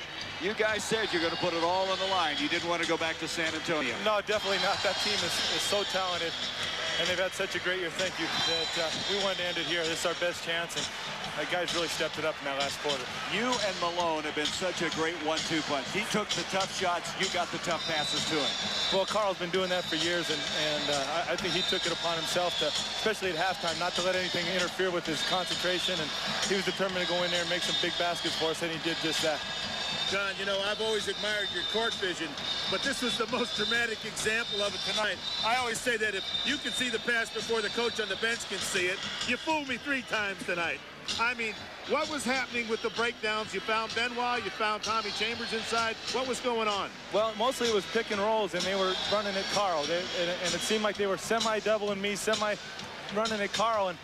you guys said you're going to put it all on the line. You didn't want to go back to San Antonio. No, definitely not. That team is so talented, and they've had such a great year. Thank you. That we wanted to end it here. This is our best chance, and the guys really stepped it up in that last quarter. You and Malone have been such a great 1-2 punch. He took the tough shots. You got the tough passes to him. Well, Carl's been doing that for years, and I think he took it upon himself to, especially at halftime, not to let anything interfere with his concentration, and he was determined to go in there and make some big baskets for us, and he did just that. John, you know, I've always admired your court vision, but this was the most dramatic example of it tonight. I always say that if you can see the pass before the coach on the bench can see it, you fooled me 3 times tonight. I mean, what was happening with the breakdowns? You found Benoit, you found Tommy Chambers inside. What was going on? Well, mostly it was pick and rolls, and they were running at Carl. And it seemed like they were semi-doubling me, semi-running at Carl. And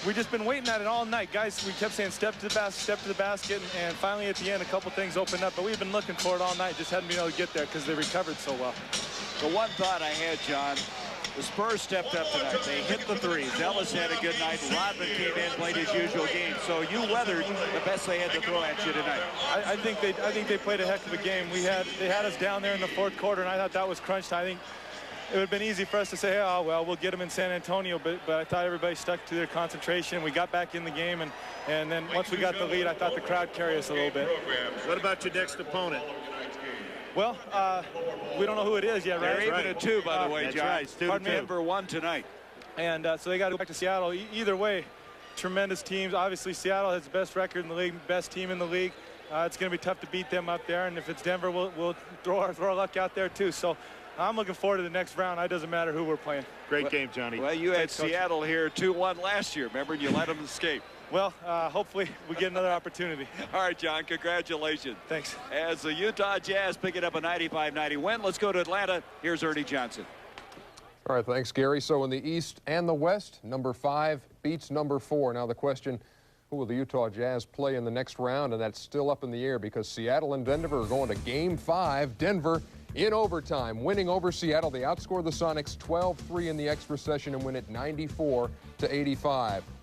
we've just been waiting at it all night. Guys, we kept saying step to the basket, and finally at the end, a couple things opened up. But we've been looking for it all night, just hadn't been able to get there because they recovered so well. The one thought I had, John, the Spurs stepped up tonight. They hit the threes. Ellis had a good night. Rodman came in, played his usual game. So you weathered the best they had to throw at you tonight. I think they played a heck of a game. They had us down there in the fourth quarter, and I thought that was crunch time. I think it would have been easy for us to say, oh, well, we'll get them in San Antonio, but I thought everybody stuck to their concentration. We got back in the game, and then once we got the lead, I thought the crowd carried us a little bit. What about your next opponent? Well, we don't know who it is yet, right? They're even at 2, by the way, John. Right. Denver won tonight. And so they got to go back to Seattle. Either way, tremendous teams. Obviously, Seattle has the best record in the league, best team in the league. It's going to be tough to beat them up there, and if it's Denver, we'll throw our luck out there too. So I'm looking forward to the next round. It doesn't matter who we're playing. Great game, Johnny. Well, you had Seattle here 2-1 last year, remember, and you let them escape. Well, hopefully we get another opportunity. All right, John, congratulations. Thanks. As the Utah Jazz pick it up a 95-90 win, let's go to Atlanta. Here's Ernie Johnson. All right, thanks, Gary. So in the East and the West, number 5 beats number 4. Now the question, who will the Utah Jazz play in the next round? And that's still up in the air because Seattle and Denver are going to Game 5. Denver in overtime, winning over Seattle. They outscore the Sonics 12-3 in the extra session and win it 94-85.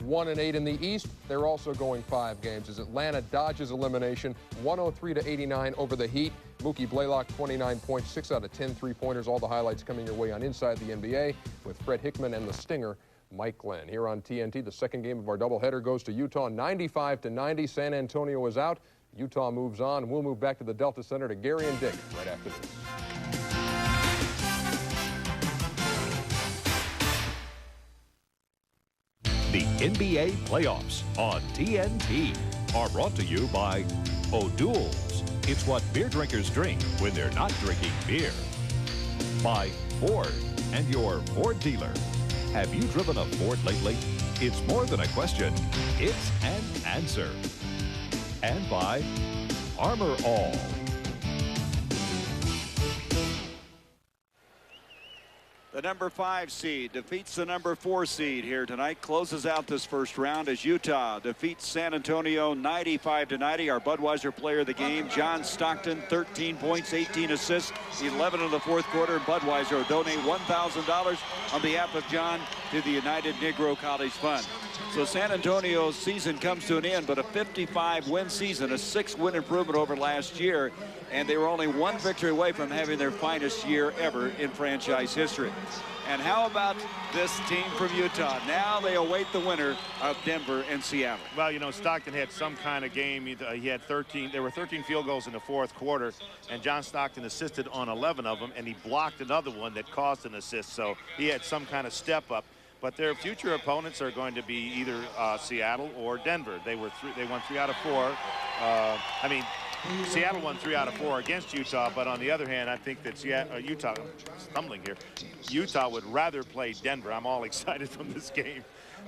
1-8 in the East. They're also going 5 games as Atlanta dodges elimination 103-89 over the Heat. Mookie Blaylock, 29 points, 6 out of 10 3-pointers. All the highlights coming your way on Inside the NBA with Fred Hickman and the Stinger, Mike Glenn. Here on TNT, the second game of our doubleheader goes to Utah, 95-90. San Antonio is out. Utah moves on. We'll move back to the Delta Center to Gary and Dick right after this. The NBA playoffs on TNT are brought to you by O'Doul's. It's what beer drinkers drink when they're not drinking beer. By Ford and your Ford dealer. Have you driven a Ford lately? It's more than a question. It's an answer. And by Armor All. The number 5 seed defeats the number 4 seed here tonight. Closes out this first round as Utah defeats San Antonio 95-90. Our Budweiser player of the game, John Stockton, 13 points, 18 assists, 11 in the fourth quarter. Budweiser will donate $1,000 on behalf of John to the United Negro College Fund. So San Antonio's season comes to an end, but a 55-win season, a 6-win improvement over last year, and they were only 1 victory away from having their finest year ever in franchise history. And how about this team from Utah? Now they await the winner of Denver and Seattle. Well, you know, Stockton had some kind of game. He had 13. There were 13 field goals in the fourth quarter, and John Stockton assisted on 11 of them, and he blocked another one that caused an assist. So he had some kind of step up. But their future opponents are going to be either Seattle or Denver. They won 3 out of 4. Seattle won 3 out of 4 against Utah, but on the other hand, I think that Utah, stumbling here, Utah would rather play Denver. I'm all excited from this game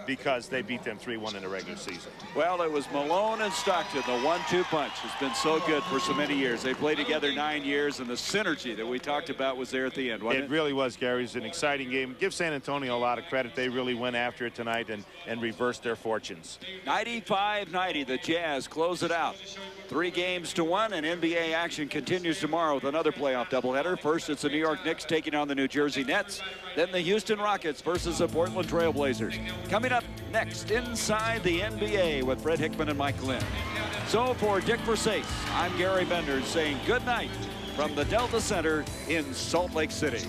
because they beat them 3-1 in the regular season. Well, it was Malone and Stockton. The 1-2 punch has been so good for so many years. They played together 9 years, and the synergy that we talked about was there at the end, wasn't it? It really was, Gary. It was an exciting game. Give San Antonio a lot of credit. They really went after it tonight and reversed their fortunes. 95-90, the Jazz close it out. 3-1, and NBA action continues tomorrow with another playoff doubleheader. First, it's the New York Knicks taking on the New Jersey Nets. Then the Houston Rockets versus the Portland Trail Blazers. Coming up next, Inside the NBA with Fred Hickman and Mike Lynn. So for Dick Versace, I'm Gary Bender saying good night from the Delta Center in Salt Lake City.